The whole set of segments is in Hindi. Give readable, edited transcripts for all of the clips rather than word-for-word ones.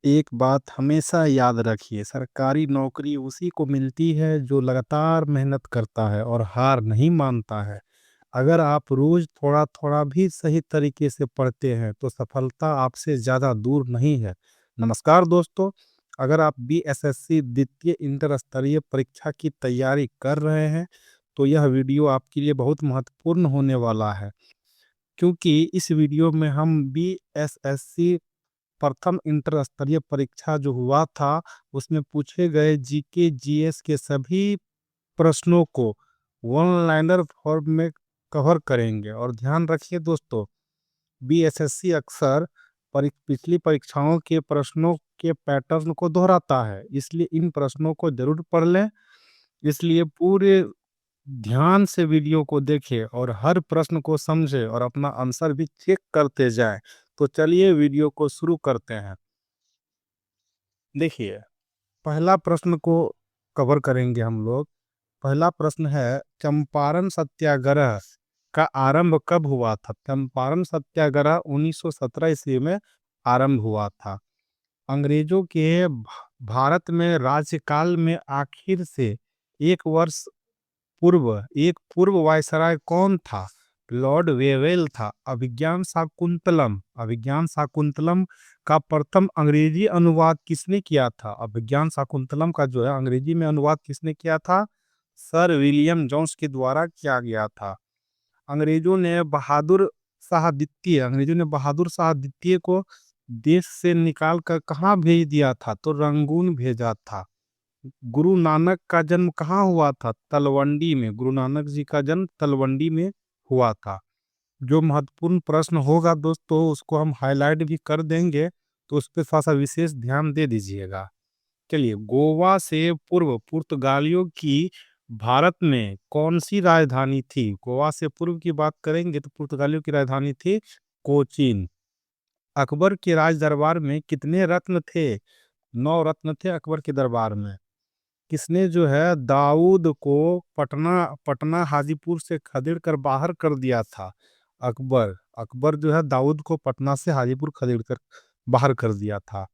एक बात हमेशा याद रखिए, सरकारी नौकरी उसी को मिलती है जो लगातार मेहनत करता है और हार नहीं मानता है। अगर आप रोज थोड़ा-थोड़ा भी सही तरीके से पढ़ते हैं, तो सफलता आपसे ज़्यादा दूर नहीं है। नमस्कार दोस्तों, अगर आप बीएसएससी द्वितीय इंटर स्तरीय परीक्षा की तैयारी कर रहे हैं, तो यह वीडियो आपके लिए बहुत महत्वपूर्ण होने वाला है। क्योंकि इस वीडियो में हम बीएसएससी प्रथम इंटर स्तरीय परीक्षा जो हुआ था, उसमें पूछे गए जीके जीएस के सभी प्रश्नों को वन लाइनर फॉर्म में कवर करेंगे। और ध्यान रखिए दोस्तों, बीएसएससी अक्सर पिछली परीक्षाओं के प्रश्नों के पैटर्न को दोहराता है, इसलिए इन प्रश्नों को जरूर पढ़ लें। इसलिए पूरे ध्यान से वीडियो को देखें और हर प्रश्न को समझें और अपना आंसर भी चेक करते जाएं। तो चलिए वीडियो को शुरू करते हैं। देखिए, पहला प्रश्न को कवर करेंगे हम लोग। पहला प्रश्न है, चंपारण सत्याग्रह का आरंभ कब हुआ था? चंपारण सत्याग्रह 1917 ईस्वी में आरंभ हुआ था। अंग्रेजों के भारत में राज्यकाल में आखिर से एक वर्ष पूर्व एक पूर्व वायसराय कौन था? लॉर्ड वेवेल था। अभिज्ञान शाकुंतलम का प्रथम अंग्रेजी अनुवाद किसने किया था? अभिज्ञान शाकुंतलम का जो है अंग्रेजी में अनुवाद किसने किया था? सर विलियम जोन्स के द्वारा किया गया था। अंग्रेजों ने बहादुर शाह द्वितीय को देश से निकाल कर कहाँ भेज दिया था? तो रंगून भेजा था। गुरु नानक का जन्म कहाँ हुआ था? तलवंडी में। गुरु नानक जी का जन्म तलवंडी में हुआ था। जो महत्वपूर्ण प्रश्न होगा दोस्तों, उसको हम हाईलाइट भी कर देंगे, तो उस पर थोड़ा सा विशेष ध्यान दे दीजिएगा। चलिए, गोवा से पूर्व पुर्तगालियों की भारत में कौन सी राजधानी थी? गोवा से पूर्व की बात करेंगे तो पुर्तगालियों की राजधानी थी कोचीन। अकबर के राज दरबार में कितने रत्न थे? 9 रत्न थे अकबर के दरबार में। किसने जो है दाऊद को पटना पटना हाजीपुर से खदेड़ कर बाहर कर दिया था? अकबर। अकबर जो है दाऊद को पटना से हाजीपुर खदेड़ कर बाहर कर दिया था।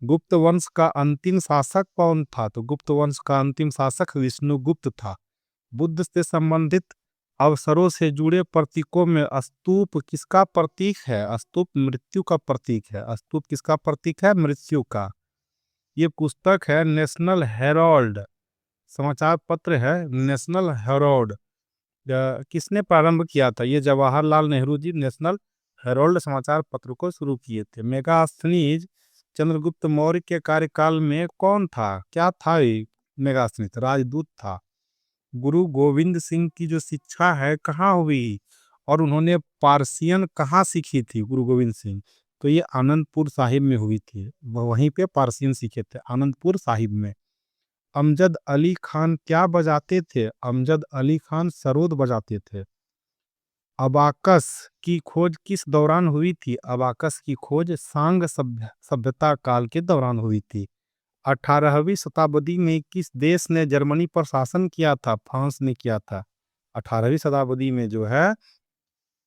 गुप्त वंश का अंतिम शासक कौन था? तो गुप्त वंश का अंतिम शासक विष्णुगुप्त था। बुद्ध से संबंधित अवसरों से जुड़े प्रतीकों में स्तूप किसका प्रतीक है? स्तूप मृत्यु का प्रतीक है। स्तूप किसका प्रतीक है? मृत्यु का। ये पुस्तक है नेशनल हेराल्ड, समाचार पत्र है नेशनल हेराल्ड। किसने प्रारंभ किया था? ये जवाहरलाल नेहरू जी नेशनल हेराल्ड समाचार पत्र को शुरू किए थे। मेगास्थनीज चंद्रगुप्त मौर्य के कार्यकाल में कौन था? क्या था ये? मेगास्थनीज राजदूत था। गुरु गोविंद सिंह की जो शिक्षा है कहाँ हुई और उन्होंने पारसियन कहाँ सीखी थी? गुरु गोविंद सिंह, तो ये आनंदपुर साहिब में हुई थी। वहीं पे पारसियन सीखे थे, आनंदपुर साहिब में। अमजद अली खान क्या बजाते थे? अमजद अली खान सरोद बजाते थे। अबाकस की खोज किस दौरान हुई थी? अबाकस की खोज सांग सभ्यता काल के दौरान हुई थी। 18वीं शताब्दी में किस देश ने जर्मनी पर शासन किया था? फ्रांस ने किया था। 18वीं शताब्दी में जो है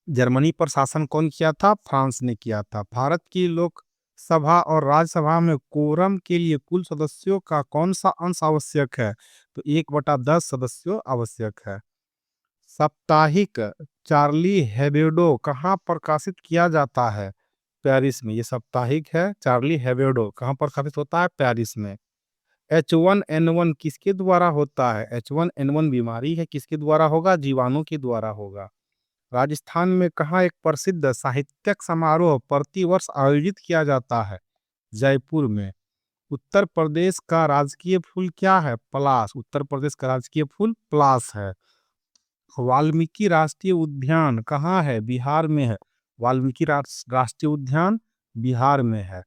जर्मनी पर शासन कौन किया था? फ्रांस ने किया था। भारत की लोकसभा और राज्यसभा में कोरम के लिए कुल सदस्यों का कौन सा अंश आवश्यक है? तो 1/10 सदस्यों आवश्यक है। साप्ताहिक चार्ली हेब्डो कहाँ प्रकाशित किया जाता है? पेरिस में। ये साप्ताहिक है चार्ली हेब्डो कहाँ प्रकाशित होता है? पेरिस में। H1N1 किसके द्वारा होता है? H1N1 बीमारी है, किसके द्वारा होगा? जीवाणु के द्वारा होगा। राजस्थान में कहाँ एक प्रसिद्ध साहित्यिक समारोह प्रतिवर्ष आयोजित किया जाता है? जयपुर में। उत्तर प्रदेश का राजकीय फूल क्या है? पलास। उत्तर प्रदेश का राजकीय फूल पलास है। वाल्मीकि राष्ट्रीय उद्यान कहाँ है? बिहार में है। वाल्मीकि राष्ट्रीय उद्यान बिहार में है।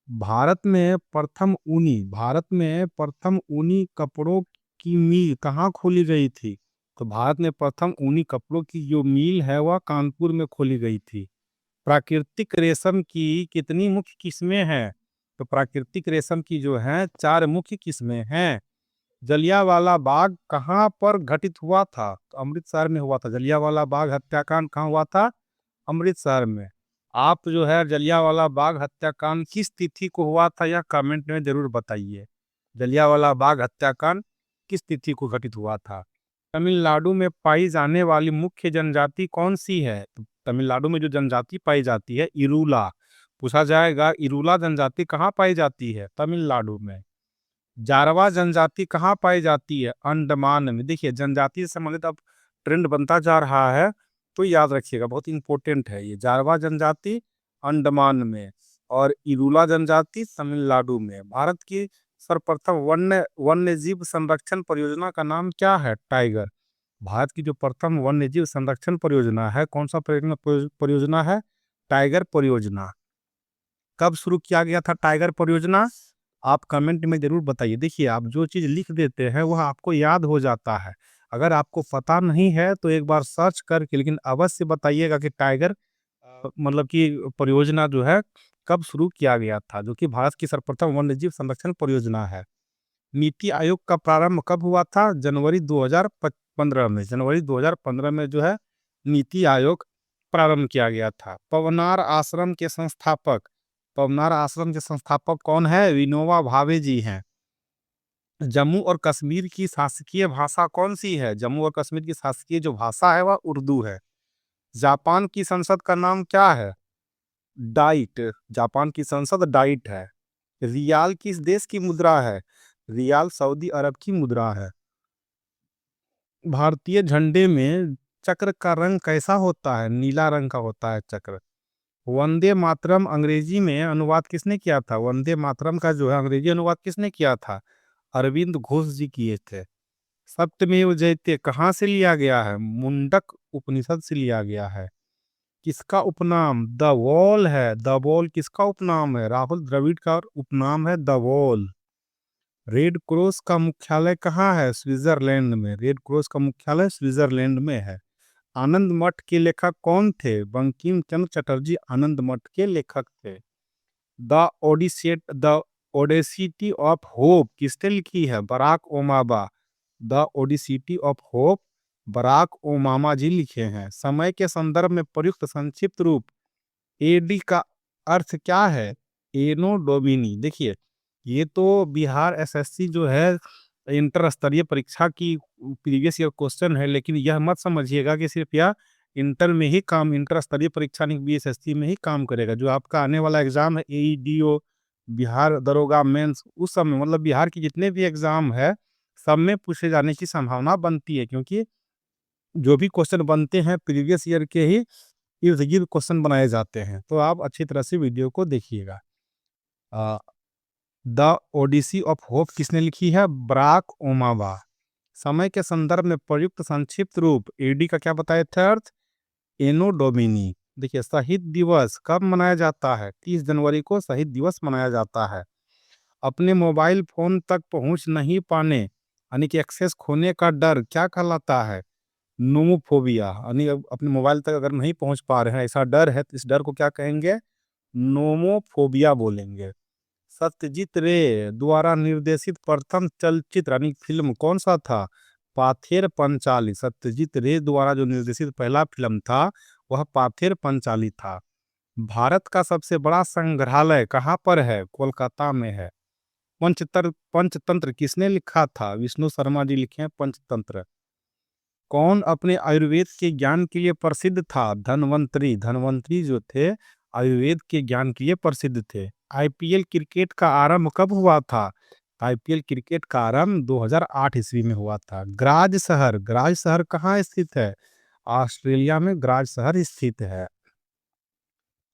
भारत में प्रथम ऊनी कपड़ों की मिल कहाँ खोली गई थी? तो भारत में प्रथम ऊनी कपड़ों की जो मिल है वह कानपुर में खोली गई थी। प्राकृतिक रेशम की कितनी मुख्य किस्में हैं? तो प्राकृतिक रेशम की जो है 4 मुख्य किस्में हैं। जलियांवाला बाग कहाँ पर घटित हुआ था? तो अमृतसर में हुआ था। जलियांवाला बाग हत्याकांड कहाँ हुआ था? अमृतसर में। आप जो है जलियांवाला बाग हत्याकांड किस तिथि को हुआ था, यह कमेंट में जरूर बताइए। जलियांवाला बाग हत्याकांड किस तिथि को घटित हुआ था। तमिलनाडु में पाई जाने वाली मुख्य जनजाति कौन सी है? तो तमिलनाडु में जो जनजाति पाई जाती है इरूला। पूछा जाएगा इरूला जनजाति कहाँ पाई जाती है? तमिलनाडु में। जारवा जनजाति कहाँ पाई जाती है? अंडमान में। देखिए जनजाति से संबंधित अब ट्रेंड बनता जा रहा है, तो याद रखिएगा, बहुत इंपॉर्टेंट है ये। जारवा जनजाति अंडमान में और इरूला जनजाति तमिलनाडु में। भारत की सर्वप्रथम वन्य जीव संरक्षण परियोजना का नाम क्या है? टाइगर। भारत की जो प्रथम वन्य जीव संरक्षण परियोजना है, कौन सा परियोजना है? टाइगर परियोजना। कब शुरू किया गया था टाइगर परियोजना? आप कमेंट में जरूर बताइए। देखिए आप जो चीज लिख देते हैं वह आपको याद हो जाता है। अगर आपको पता नहीं है तो एक बार सर्च करके लेकिन अवश्य बताइएगा कि टाइगर मतलब कि परियोजना जो है कब शुरू किया गया था, जो कि भारत की सर्वप्रथम वन्यजीव संरक्षण परियोजना है। नीति आयोग का प्रारंभ कब हुआ था? जनवरी 2015 में। जनवरी 2015 में जो है नीति आयोग प्रारंभ किया गया था। पवनार आश्रम के संस्थापक, पवनार आश्रम के संस्थापक कौन है? विनोबा भावे जी हैं। जम्मू और कश्मीर की शासकीय भाषा कौन सी है? जम्मू और कश्मीर की शासकीय जो भाषा है वह उर्दू है। जापान की संसद का नाम क्या है? डाइट। जापान की संसद डाइट है। रियाल किस देश की मुद्रा है? रियाल सऊदी अरब की मुद्रा है। भारतीय झंडे में चक्र का रंग कैसा होता है? नीला रंग का होता है चक्र। वंदे मातरम अंग्रेजी में अनुवाद किसने किया था? वंदे मातरम का जो है अंग्रेजी अनुवाद किसने किया था? अरविंद घोष जी किए थे। सत्यमेव जयते कहाँ से लिया गया है? मुंडक उपनिषद से लिया गया है। किसका उपनाम द वॉल है? द वॉल किसका उपनाम है? राहुल द्रविड़ का उपनाम है द वॉल। रेड क्रॉस का मुख्यालय कहाँ है? स्विट्जरलैंड में। रेड क्रॉस का मुख्यालय स्विट्जरलैंड में है। आनंद मठ के लेखक कौन थे? बंकिम चंद्र चटर्जी आनंद मठ के लेखक थे। द ओडेसिटी ऑफ होप किसने लिखी है? Barack Obama. The audacity of hope Barack Obama ji लिखे हैं। समय के संदर्भ में प्रयुक्त संक्षिप्त रूप एडी का अर्थ क्या है? एनो डोमिनी। देखिए ये तो बिहार एसएससी जो है इंटर स्तरीय परीक्षा की प्रीवियस ईयर क्वेश्चन है, लेकिन यह मत समझिएगा कि सिर्फ यह इंटर में ही काम, इंटर स्तरीय परीक्षा नहीं बीएसएससी में ही काम करेगा। जो आपका आने वाला एग्जाम है एईडीओ, बिहार दरोगा मेंस, उस सब में मतलब बिहार की जितने भी एग्जाम है सब में पूछे जाने की संभावना बनती है, क्योंकि जो भी क्वेश्चन बनते हैं प्रीवियस ईयर के ही इर्द गिर्द क्वेश्चन बनाए जाते हैं। तो आप अच्छी तरह से वीडियो को देखिएगा। द ओडिसी ऑफ होप किसने लिखी है? Barack Obama. समय के संदर्भ में प्रयुक्त संक्षिप्त रूप एडी का क्या बताए थे अर्थ? एनो डोमिनी। देखिए शहीद दिवस कब मनाया जाता है? 30 जनवरी को शहीद दिवस मनाया जाता है। अपने मोबाइल फोन तक पहुंच नहीं पाने यानी कि एक्सेस खोने का डर क्या कहलाता है? नोमोफोबिया। यानी अपने मोबाइल तक अगर नहीं पहुंच पा रहे हैं, ऐसा डर है, तो इस डर को क्या कहेंगे? नोमोफोबिया बोलेंगे। सत्यजीत रे द्वारा निर्देशित प्रथम चलचित्र यानी फिल्म कौन सा था? पाथेर पंचाली। सत्यजीत रे द्वारा जो निर्देशित पहला फिल्म था वह पाथेर पंचाली था। भारत का सबसे बड़ा संग्रहालय कहाँ पर है? कोलकाता में है। पंचतंत्र किसने लिखा था? विष्णु शर्मा जी लिखे हैं पंचतंत्र। कौन अपने आयुर्वेद के ज्ञान के लिए प्रसिद्ध था? धन्वंतरी। धन्वंतरी जो थे आयुर्वेद के ज्ञान के लिए प्रसिद्ध थे। आईपीएल क्रिकेट का आरंभ कब हुआ था? आईपीएल क्रिकेट का आरंभ 2008 ईस्वी में हुआ था। ग्राज शहर कहाँ स्थित है? ऑस्ट्रेलिया में ग्राज शहर स्थित है।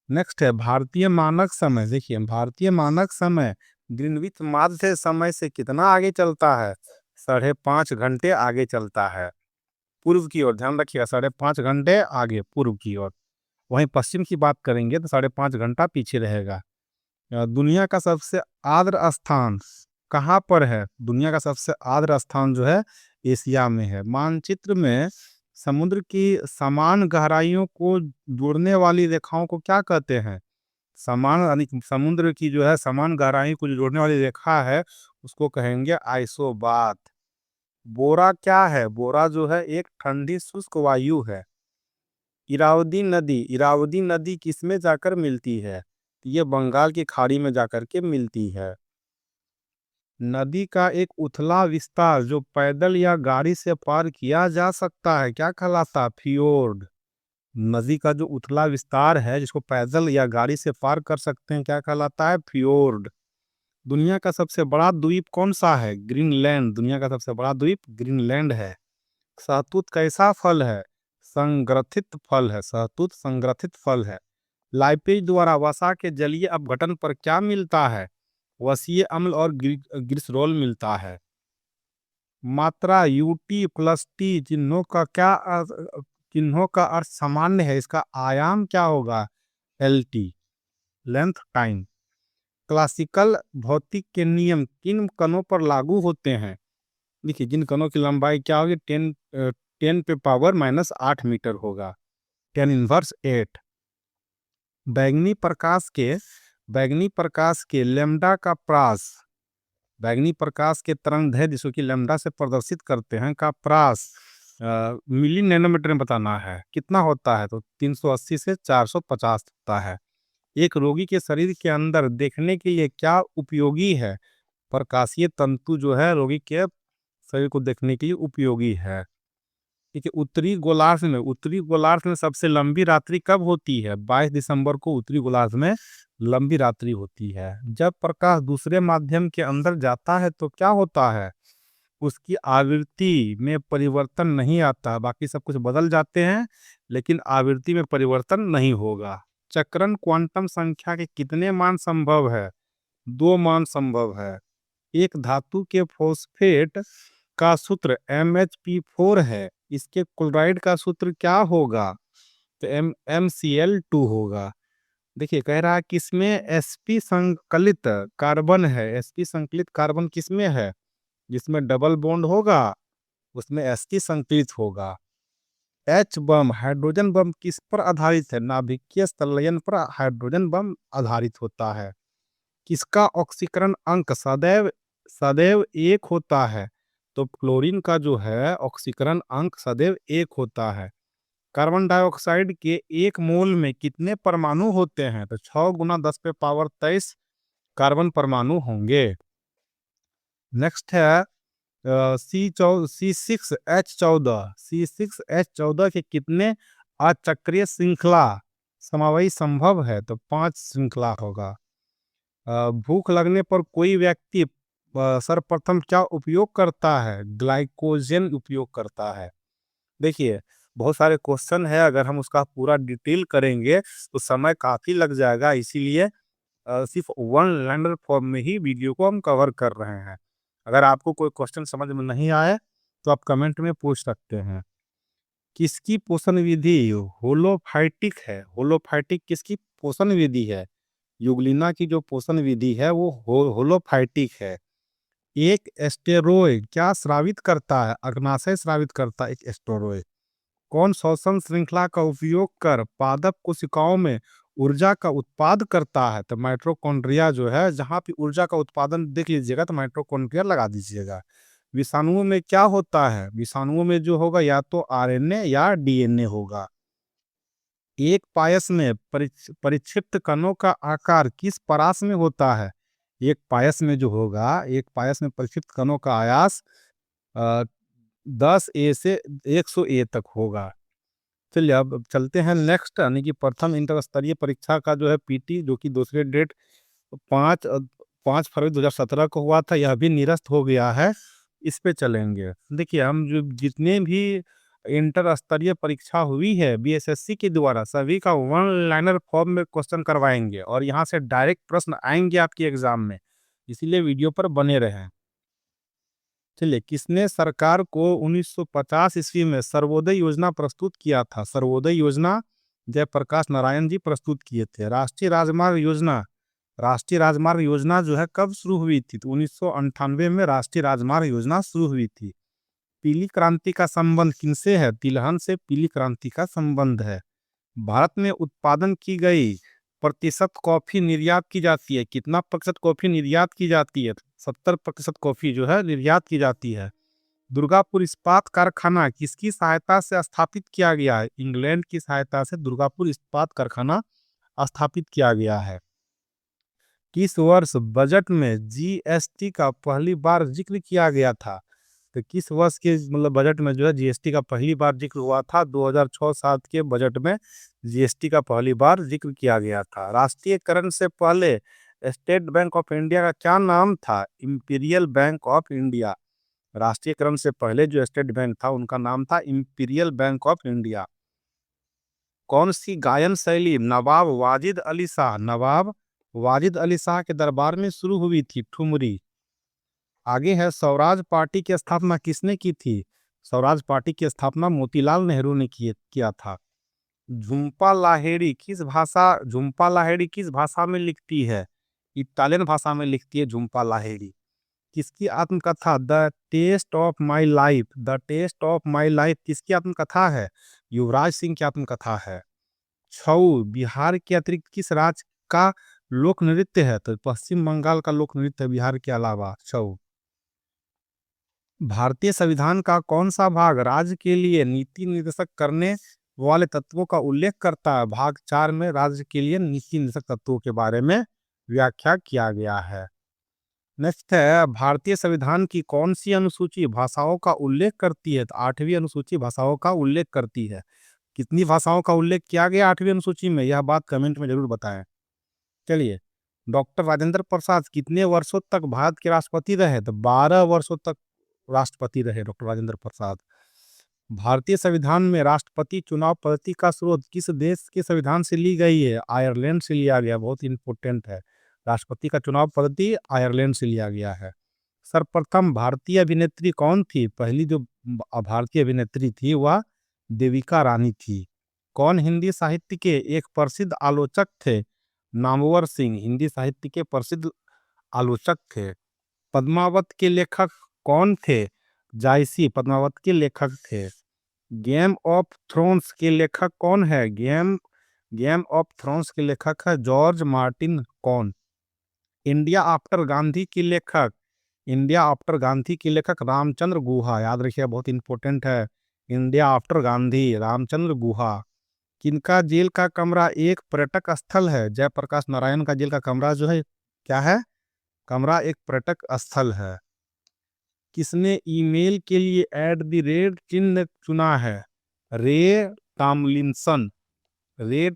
नेक्स्ट है भारतीय मानक समय। देखिए भारतीय मानक समय ग्रीनविच माध्य समय से कितना आगे चलता है? 5.5 घंटे आगे चलता है पूर्व की ओर। ध्यान रखिएगा 5.5 घंटे आगे पूर्व की ओर। वहीं पश्चिम की बात करेंगे तो 5.5 घंटा पीछे रहेगा। दुनिया का सबसे आर्द्र स्थान कहाँ पर है? दुनिया का सबसे आर्द्र स्थान जो है एशिया में है। मानचित्र में समुद्र की समान गहराइयों को जोड़ने वाली रेखाओं को क्या कहते हैं? समान यानी समुद्र की जो है समान गहराई को जो जोड़ने वाली रेखा है उसको कहेंगे आइसोबाथ। बोरा क्या है? बोरा जो है एक ठंडी शुष्क वायु है। इरावदी नदी किसमें जाकर मिलती है? ये बंगाल की खाड़ी में जाकर के मिलती है। नदी का एक उथला विस्तार जो पैदल या गाड़ी से पार किया जा सकता है क्या कहलाता है? फियोर्ड। नदी का जो उथला विस्तार है जिसको पैदल या गाड़ी से पार कर सकते हैं क्या कहलाता है? फियोर्ड। दुनिया का सबसे बड़ा द्वीप कौन सा है? ग्रीनलैंड। दुनिया का सबसे बड़ा द्वीप ग्रीनलैंड है। शहतूत कैसा फल है? संग्रथित फल है। शहतूत संग्रथित फल है। लाइपेज द्वारा वसा के जलीय अपघटन पर क्या मिलता है? वसीय अम्ल और ग्लिसरॉल मिलता है। मात्रा यूटी प्लस टी चिन्हों का अर्थ सामान्य है, इसका आयाम क्या होगा? L T, length time. Classical भौतिक के नियम किन कणों पर लागू होते हैं? देखिए, जिन कणों की लंबाई क्या होगी? 10 पे पावर -8 मीटर होगा। 10^8। बैंगनी प्रकाश के लैम्डा का प्रास, बैंगनी प्रकाश के तरंगदैर्घ्य जिसको कि लैम्डा से प्रदर्शित करते हैं का प्रास मिली नैनोमीटर में बताना है। कितना होता है? तो 380 से 450 होता है। एक रोगी के शरीर के अंदर देखने के लिए क्या उपयोगी है? प्रकाशीय तंतु जो है रोगी के शरीर को देखने के लिए उपयोगी है। ठीक है। उत्तरी गोलार्ध में सबसे लंबी रात्रि कब होती है? 22 दिसंबर को उत्तरी गोलार्ध में लंबी रात्रि होती है। जब प्रकाश दूसरे माध्यम के अंदर जाता है तो क्या होता है? उसकी आवृत्ति में परिवर्तन नहीं आता, बाकी सब कुछ बदल जाते हैं लेकिन आवृत्ति में परिवर्तन नहीं होगा। चक्रण क्वांटम संख्या के कितने मान संभव है? 2 मान संभव है। एक धातु के फॉस्फेट का सूत्र MHP4 है, इसके क्लोराइड का सूत्र क्या होगा? तो MCl2 होगा। देखिए, कह रहा है किसमें sp संकलित कार्बन है? sp संकलित कार्बन किसमें है? जिसमें डबल बॉन्ड होगा उसमें sp संकलित होगा। H बम, हाइड्रोजन बम किस पर आधारित है? नाभिकीय संलयन पर हाइड्रोजन बम आधारित होता है। किसका ऑक्सीकरण अंक सदैव सदैव 1 होता है? तो क्लोरीन का जो है ऑक्सीकरण अंक सदैव 1 होता है। कार्बन डाइऑक्साइड के 1 मोल में कितने परमाणु होते हैं? तो 6 × 10⁻23 कार्बन परमाणु होंगे। नेक्स्ट है C6H14 के कितने अचक्रीय श्रृंखला समावेश संभव है? तो 5 श्रृंखला होगा। भूख लगने पर कोई व्यक्ति सर्वप्रथम क्या उपयोग करता है? ग्लाइकोजन उपयोग करता है। देखिए, बहुत सारे क्वेश्चन है, अगर हम उसका पूरा डिटेल करेंगे तो समय काफी लग जाएगा, इसीलिए सिर्फ वन लाइनर फॉर्म में ही वीडियो को हम कवर कर रहे हैं। अगर आपको कोई क्वेश्चन समझ में नहीं आए तो आप कमेंट में पूछ सकते हैं। किसकी पोषण विधि होलोफाइटिक है? होलोफाइटिक किसकी पोषण विधि है? युगलिना की जो पोषण विधि है वो होलोफाइटिक है। एक एस्टेरॉयड क्या स्रावित करता है? अग्नाशय स्रावित करता है एक एस्टेरॉयड। कौन श्वसन श्रृंखला का उपयोग कर पादप कोशिकाओं में ऊर्जा का उत्पाद करता है? तो माइटोकॉन्ड्रिया जो है, जहां पे ऊर्जा का उत्पादन देख लीजिएगा तो माइटोकॉन्ड्रिया लगा दीजिएगा। विषाणुओं में क्या होता है? विषाणुओं में जो होगा या तो आरएनए या डीएनए होगा। एक पायस में परिक्षिप्त कणों का आकार किस परास में होता है? एक पायस में जो होगा, एक पायस में परिक्षिप्त कणों का आयास 10A से 100A तक होगा। चलिए अब चलते हैं नेक्स्ट, यानी कि प्रथम इंटर स्तरीय परीक्षा का जो है पीटी, जो कि दूसरे डेट 5 फरवरी 2017 को हुआ था, यह भी निरस्त हो गया है। इस पे चलेंगे। देखिए, हम जो जितने भी इंटर स्तरीय परीक्षा हुई है बीएसएससी के द्वारा, सभी का वन लाइनर फॉर्म में क्वेश्चन करवाएंगे और यहाँ से डायरेक्ट प्रश्न आएंगे आपके एग्जाम में, इसीलिए वीडियो पर बने रहें। चलिए, किसने सरकार को 1950 ईस्वी में सर्वोदय योजना प्रस्तुत किया था? सर्वोदय योजना जयप्रकाश नारायण जी प्रस्तुत किए थे। राष्ट्रीय राजमार्ग योजना जो है कब शुरू हुई थी? तो 1998 में राष्ट्रीय राजमार्ग योजना शुरू हुई थी। पीली क्रांति का संबंध किनसे है? तिलहन से पीली क्रांति का संबंध है। भारत में उत्पादन की गई प्रतिशत कॉफी निर्यात की जाती है, कितना प्रतिशत कॉफी निर्यात की जाती है? 70% कॉफी जो है निर्यात की जाती है। दुर्गापुर इस्पात कारखाना किसकी सहायता से स्थापित किया गया है? इंग्लैंड की सहायता से दुर्गापुर इस्पात कारखाना स्थापित किया गया है। किस वर्ष बजट में जीएसटी का पहली बार जिक्र किया गया था? तो किस वर्ष के मतलब बजट में जो है जीएसटी का पहली बार जिक्र हुआ था? 2006-07 के बजट में जीएसटी का पहली बार जिक्र किया गया था। राष्ट्रीयकरण से पहले स्टेट बैंक ऑफ इंडिया का क्या नाम था? Imperial bank of India. राष्ट्रीयकरण से पहले जो स्टेट बैंक था उनका नाम था इंपीरियल बैंक ऑफ इंडिया। कौन सी गायन शैली नवाब वाजिद अली शाह के दरबार में शुरू हुई थी? ठुमरी। आगे है स्वराज पार्टी की स्थापना किसने की थी? स्वराज पार्टी की स्थापना मोतीलाल नेहरू ने किया था। झुम्पा लाहिड़ी किस भाषा में लिखती है? इटालियन भाषा में लिखती है झुम्पा लाहिड़ी। किसकी आत्मकथा the test of my life किसकी आत्मकथा है? युवराज सिंह की आत्मकथा है। छऊ बिहार के अतिरिक्त किस राज्य का लोक नृत्य है? तो पश्चिम बंगाल का लोक नृत्य है बिहार के अलावा छऊ। भारतीय संविधान का कौन सा भाग राज्य के लिए नीति निर्देशक करने वाले तत्वों का उल्लेख करता है? भाग 4 में राज्य के लिए नीति निर्देशक तत्वों के बारे में व्याख्या किया गया है। नेक्स्ट है भारतीय संविधान की कौन सी अनुसूची भाषाओं का उल्लेख करती है? तो 8वीं अनुसूची भाषाओं का उल्लेख करती है। कितनी भाषाओं का उल्लेख किया गया 8वीं अनुसूची में? यह बात कमेंट में जरूर बताएं। चलिए, डॉक्टर राजेंद्र प्रसाद कितने वर्षों तक भारत के राष्ट्रपति रहे? तो 12 वर्षों तक राष्ट्रपति रहे डॉक्टर राजेंद्र प्रसाद। भारतीय संविधान में राष्ट्रपति चुनाव पद्धति का स्रोत किस देश के संविधान से ली गई है? आयरलैंड से लिया गया, बहुत इंपॉर्टेंट है। राष्ट्रपति का चुनाव पद्धति आयरलैंड से लिया गया है। सर्वप्रथम भारतीय अभिनेत्री कौन थी? पहली जो भारतीय अभिनेत्री थी वह देविका रानी थी। कौन हिंदी साहित्य के एक प्रसिद्ध आलोचक थे? नामवर सिंह हिंदी साहित्य के प्रसिद्ध आलोचक थे। पद्मावत के लेखक कौन थे? जायसी पद्मावत के लेखक थे। गेम ऑफ थ्रोन्स के लेखक कौन है? गेम ऑफ थ्रोन्स के लेखक है जॉर्ज मार्टिन कौन। इंडिया आफ्टर गांधी के लेखक रामचंद्र गुहा, याद रखिए बहुत इंपॉर्टेंट है। India after Gandhi Ramachandra Guha. किनका जेल का कमरा एक पर्यटक स्थल है? जयप्रकाश नारायण का जेल का कमरा जो है क्या है? कमरा एक पर्यटक स्थल है। किसने ईमेल के लिए @ चिन्ह चुना है? रे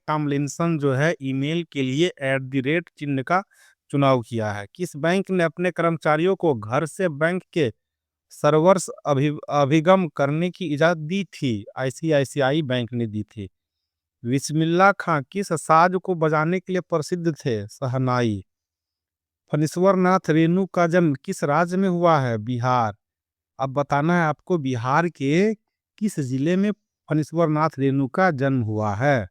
टॉमलिंसन जो है ईमेल के लिए @ चिन्ह का चुनाव किया है। किस बैंक ने अपने कर्मचारियों को घर से बैंक के सर्वर्स अभिगम करने की इजाजत दी थी? आईसीआईसीआई बैंक ने दी थी। बिस्मिल्लाह खां किस साज को बजाने के लिए प्रसिद्ध थे? शहनाई। फणीश्वर नाथ रेणु का जन्म किस राज्य में हुआ है? बिहार। अब बताना है आपको बिहार के किस जिले में फणीश्वर नाथ रेणु का जन्म हुआ है।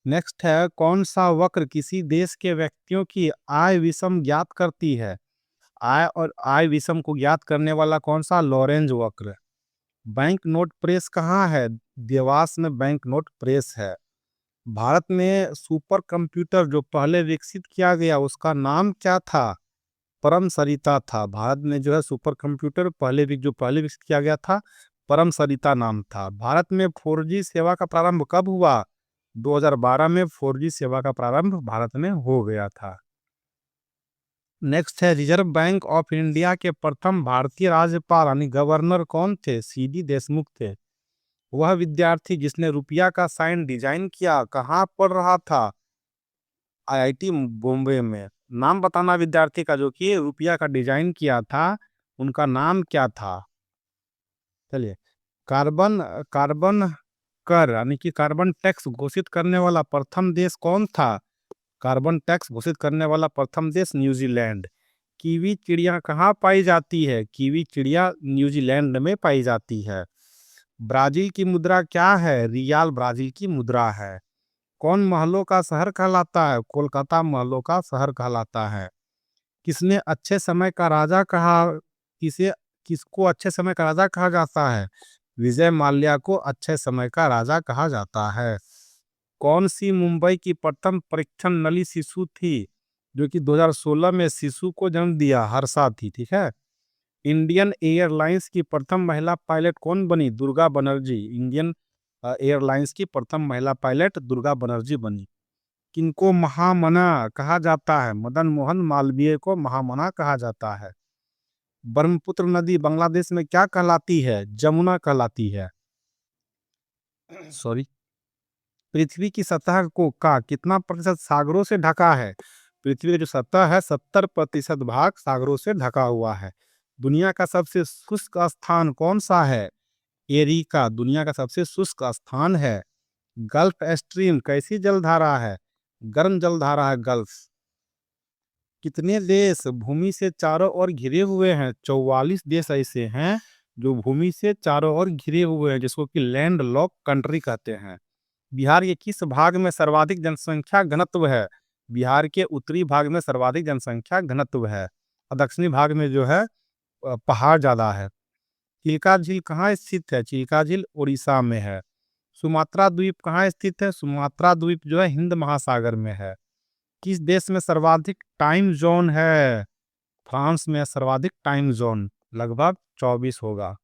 नेक्स्ट है कौन सा वक्र किसी देश के व्यक्तियों की आय विषम ज्ञात करती है? आय और आय विषम को ज्ञात करने वाला कौन सा? लॉरेंज वक्र। बैंक नोट प्रेस कहाँ है? देवास में बैंक नोट प्रेस है। भारत में सुपर कंप्यूटर जो पहले विकसित किया गया उसका नाम क्या था? परम सरिता था। भारत में जो है सुपर कंप्यूटर पहले विकसित किया गया था परम सरिता नाम था। भारत में 4G सेवा का प्रारंभ कब हुआ? 2012 में 4G सेवा का प्रारंभ भारत में हो गया था। नेक्स्ट है रिजर्व बैंक ऑफ इंडिया के प्रथम भारतीय राज्यपाल यानी गवर्नर कौन थे? CD देशमुख थे। वह विद्यार्थी जिसने रुपया का साइन डिजाइन किया कहाँ पढ़ रहा था? IIT बॉम्बे में। नाम बताना विद्यार्थी का जो कि रुपया का डिजाइन किया था, उनका नाम क्या था? चलिए, कार्बन कार्बन कर यानी कि कार्बन टैक्स घोषित करने वाला प्रथम देश कौन था? कार्बन टैक्स घोषित करने वाला प्रथम देश न्यूजीलैंड। कीवी चिड़िया कहाँ पाई जाती है? कीवी चिड़िया न्यूजीलैंड में पाई जाती है। ब्राजील की मुद्रा क्या है? रियाल ब्राजील की मुद्रा है। कौन महलों का शहर कहलाता है? कोलकाता महलों का शहर कहलाता है। किसने अच्छे समय का राजा कहा? किसको अच्छे समय का राजा कहा जाता है? विजय माल्या को अच्छे समय का राजा कहा जाता है। कौन सी मुंबई की प्रथम परीक्षण नली शिशु थी जो कि 2016 में शिशु को जन्म दिया? हर्षा थी। ठीक है। इंडियन एयरलाइंस की प्रथम महिला पायलट कौन बनी? दुर्गा बनर्जी। इंडियन एयरलाइंस की प्रथम महिला पायलट दुर्गा बनर्जी बनी। किनको महामना कहा जाता है? मदन मोहन मालवीय को महामना कहा जाता है। ब्रह्मपुत्र नदी बांग्लादेश में क्या कहलाती है? जमुना कहलाती है। सॉरी। पृथ्वी की सतह को का कितना प्रतिशत सागरों से ढका है? पृथ्वी की जो सतह है 70% भाग सागरों से ढका हुआ है। दुनिया का सबसे शुष्क स्थान कौन सा है? एरिका दुनिया का सबसे शुष्क स्थान है। गल्फ स्ट्रीम कैसी जलधारा है? गर्म जलधारा है गल्फ। कितने देश भूमि से चारों ओर घिरे हुए हैं? 44 देश ऐसे हैं जो भूमि से चारों ओर घिरे हुए हैं, जिसको कि लैंड लॉक कंट्री कहते हैं। बिहार के किस भाग में सर्वाधिक जनसंख्या घनत्व है? बिहार के उत्तरी भाग में सर्वाधिक जनसंख्या घनत्व है और दक्षिणी भाग में जो है पहाड़ ज्यादा है। चिल्का झील कहाँ स्थित है? चिल्का झील उड़ीसा में है। सुमात्रा द्वीप कहाँ स्थित है? सुमात्रा द्वीप जो है हिंद महासागर में है। किस देश में सर्वाधिक टाइम जोन है? फ्रांस में सर्वाधिक टाइम जोन लगभग 24 होगा।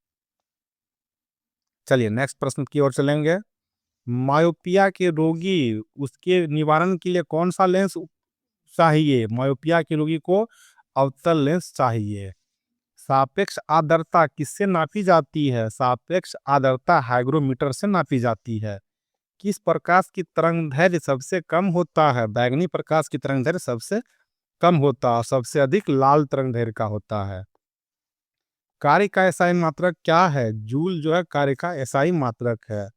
चलिए नेक्स्ट प्रश्न की ओर चलेंगे। मायोपिया के रोगी उसके निवारण के लिए कौन सा लेंस चाहिए? मायोपिया के रोगी को अवतल लेंस चाहिए। सापेक्ष आर्द्रता किससे नापी जाती है? सापेक्ष आर्द्रता हाइग्रोमीटर से नापी जाती है। किस प्रकाश की तरंगदैर्घ्य सबसे कम होता है? बैगनी प्रकाश की तरंगदैर्घ्य सबसे कम होता है, सबसे अधिक लाल तरंगदैर्घ्य का होता है। कार्य का एसआई मात्रक क्या है? जूल जो है कार्य का एसआई मात्रक है।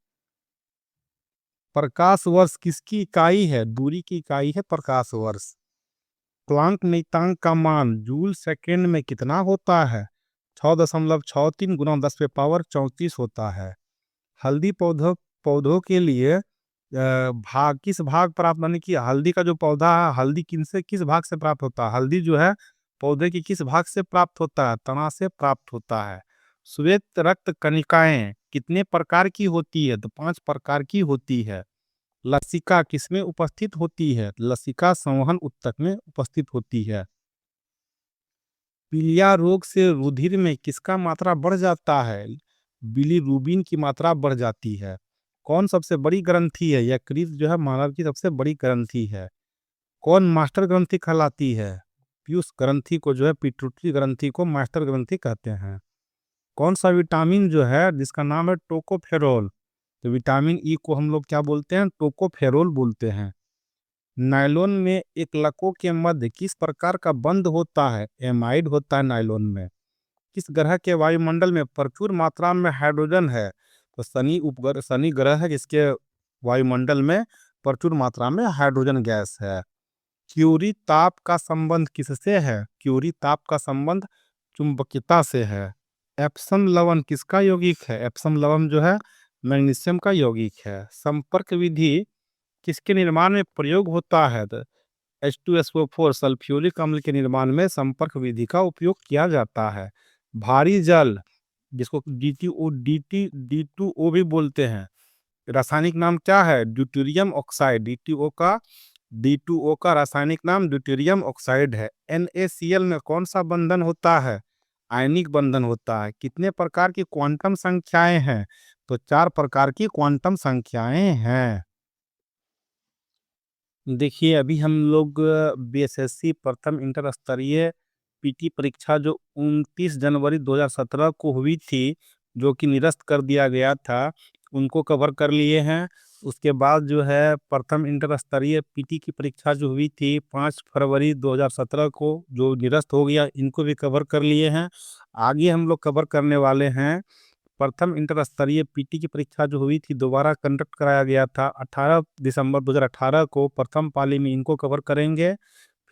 प्रकाश वर्ष किसकी इकाई है? दूरी की इकाई है प्रकाश वर्ष। प्लांक नियतांक का मान जूल सेकेंड में कितना होता है? 6.63 गुना 10⁻34 होता है। हल्दी पौधों पौधों के लिए भाग किस भाग प्राप्त यानी कि हल्दी का जो पौधा है हल्दी किस भाग से प्राप्त होता है? हल्दी जो है पौधे की किस भाग से प्राप्त होता है? तना से प्राप्त होता है। श्वेत रक्त कणिकाएं कितने प्रकार की होती है? तो 5 प्रकार की होती है। लसिका किसमें उपस्थित होती है? लसिका संवहन ऊतक में उपस्थित होती है। पीलिया रोग से रुधिर में किसका मात्रा बढ़ जाता है? बिलीरुबिन की मात्रा बढ़ जाती है। कौन सबसे बड़ी ग्रंथि है? यकृत जो है मानव की सबसे बड़ी ग्रंथि है। कौन मास्टर ग्रंथि कहलाती है? पीयूष ग्रंथि को जो है पिट्यूटरी ग्रंथि को मास्टर ग्रंथि कहते हैं। कौन सा विटामिन जो है जिसका नाम है टोकोफेरोल? तो विटामिन ई को हम लोग क्या बोलते हैं? टोकोफेरोल बोलते हैं। नायलॉन में एक लकों के मध्य किस प्रकार का बंध होता है? एमाइड होता है नायलॉन में। किस ग्रह के वायुमंडल में प्रचुर मात्रा में हाइड्रोजन है? तो शनि ग्रह है जिसके वायुमंडल में प्रचुर मात्रा में हाइड्रोजन गैस है। क्यूरी ताप का संबंध किससे है? क्यूरी ताप का संबंध चुंबकीयता से है। एप्सम लवण किसका यौगिक है? एप्सम लवण जो है मैग्नीशियम का यौगिक है। संपर्क विधि किसके निर्माण में प्रयोग होता है? तो H2SO4 सल्फ्यूरिक अम्ल के निर्माण में संपर्क विधि का उपयोग किया जाता है। भारी जल जिसको D2O भी बोलते हैं, रासायनिक नाम क्या है? Deuterium oxide. D2O का रासायनिक नाम ड्यूटेरियम ऑक्साइड है। NaCl में कौन सा बंधन होता है? आयनिक बंधन होता है। कितने प्रकार की क्वांटम संख्याएं हैं? तो 4 प्रकार की क्वांटम संख्याएं हैं। देखिए अभी हम लोग बीएसएससी प्रथम इंटर स्तरीय पीटी परीक्षा जो 29 जनवरी 2017 को हुई थी, जो कि निरस्त कर दिया गया था, उनको कवर कर लिए हैं। उसके बाद जो है प्रथम इंटर स्तरीय पीटी की परीक्षा जो हुई थी 5 फरवरी 2017 को, जो निरस्त हो गया, इनको भी कवर कर लिए हैं। आगे हम लोग कवर करने वाले हैं प्रथम इंटर स्तरीय पीटी की परीक्षा जो हुई थी दोबारा कंडक्ट कराया गया था 18 दिसंबर 2018 को, प्रथम पाली में इनको कवर करेंगे।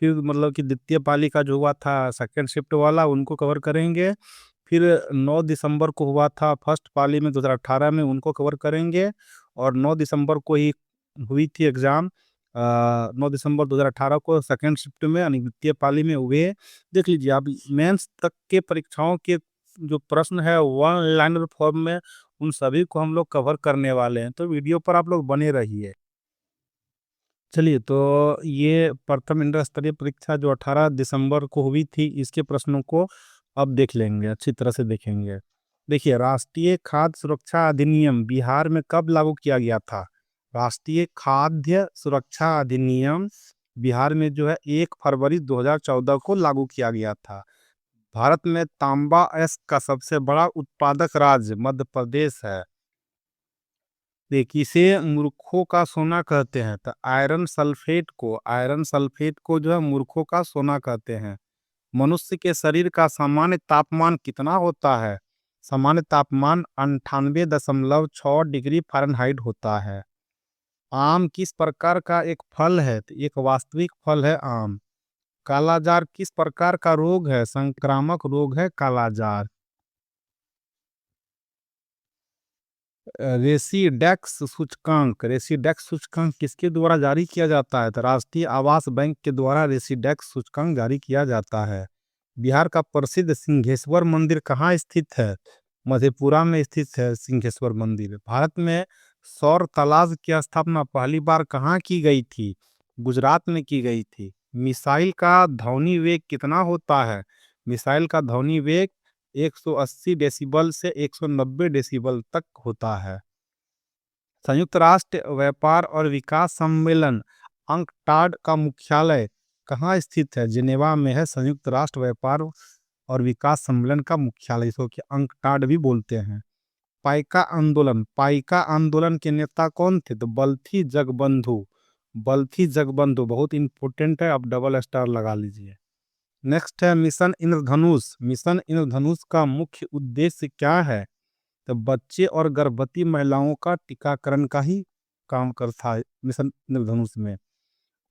फिर मतलब कि द्वितीय पाली का जो हुआ था सेकेंड शिफ्ट वाला, उनको कवर करेंगे। फिर 9 दिसंबर को हुआ था फर्स्ट पाली में 2018 में, उनको कवर करेंगे। और 9 दिसंबर को ही हुई थी एग्जाम 9 दिसंबर 2018 को सेकेंड शिफ्ट में यानी द्वितीय पाली में हुए। देख लीजिए आप मेंस तक के परीक्षाओं के जो प्रश्न है वन लाइनर फॉर्म में, उन सभी को हम लोग कवर करने वाले हैं, तो वीडियो पर आप लोग बने रहिए। चलिए तो ये प्रथम इंटर स्तरीय परीक्षा जो 18 दिसंबर को हुई थी, इसके प्रश्नों को अब देख लेंगे, अच्छी तरह से देखेंगे। देखिए, राष्ट्रीय खाद्य सुरक्षा अधिनियम बिहार में कब लागू किया गया था? राष्ट्रीय खाद्य सुरक्षा अधिनियम बिहार में जो है 1 फरवरी 2014 को लागू किया गया था। भारत में तांबा अयस्क का सबसे बड़ा उत्पादक राज्य मध्य प्रदेश है। देखिए, इसे मूर्खों का सोना कहते हैं, तो आयरन सल्फेट को जो है मूर्खों का सोना कहते हैं। मनुष्य के शरीर का सामान्य तापमान कितना होता है? सामान्य तापमान 98.6 डिग्री फ़ारेनहाइट होता है। आम किस प्रकार का एक फल है? तो एक वास्तविक फल है आम। कालाजार किस प्रकार का रोग है? संक्रामक रोग है कालाजार। रेसिडेक्स सूचकांक किसके द्वारा जारी किया जाता है? तो राष्ट्रीय आवास बैंक के द्वारा रेसिडेक्स सूचकांक जारी किया जाता है। बिहार का प्रसिद्ध सिंहेश्वर मंदिर कहाँ स्थित है? मधेपुरा में स्थित है सिंहेश्वर मंदिर। भारत में सौर तलाश की स्थापना पहली बार कहाँ की गई थी? गुजरात में की गई थी। मिसाइल का ध्वनि वेग कितना होता है? मिसाइल का ध्वनि वेग 180 डेसिबल से 190 डेसिबल तक होता है। संयुक्त राष्ट्र व्यापार और विकास सम्मेलन अंकटाड का मुख्यालय कहाँ स्थित है? जिनेवा में है संयुक्त राष्ट्र व्यापार और विकास सम्मेलन का मुख्यालय, इसको कि अंकटाड भी बोलते हैं। पाइका आंदोलन के नेता कौन थे? तो बल्थी जगबंधु बहुत इंपॉर्टेंट है, आप डबल स्टार लगा लीजिए। नेक्स्ट है मिशन इंद्रधनुष। मिशन इंद्रधनुष का मुख्य उद्देश्य क्या है? तो बच्चे और गर्भवती महिलाओं का टीकाकरण का ही काम करता है मिशन इंद्रधनुष में।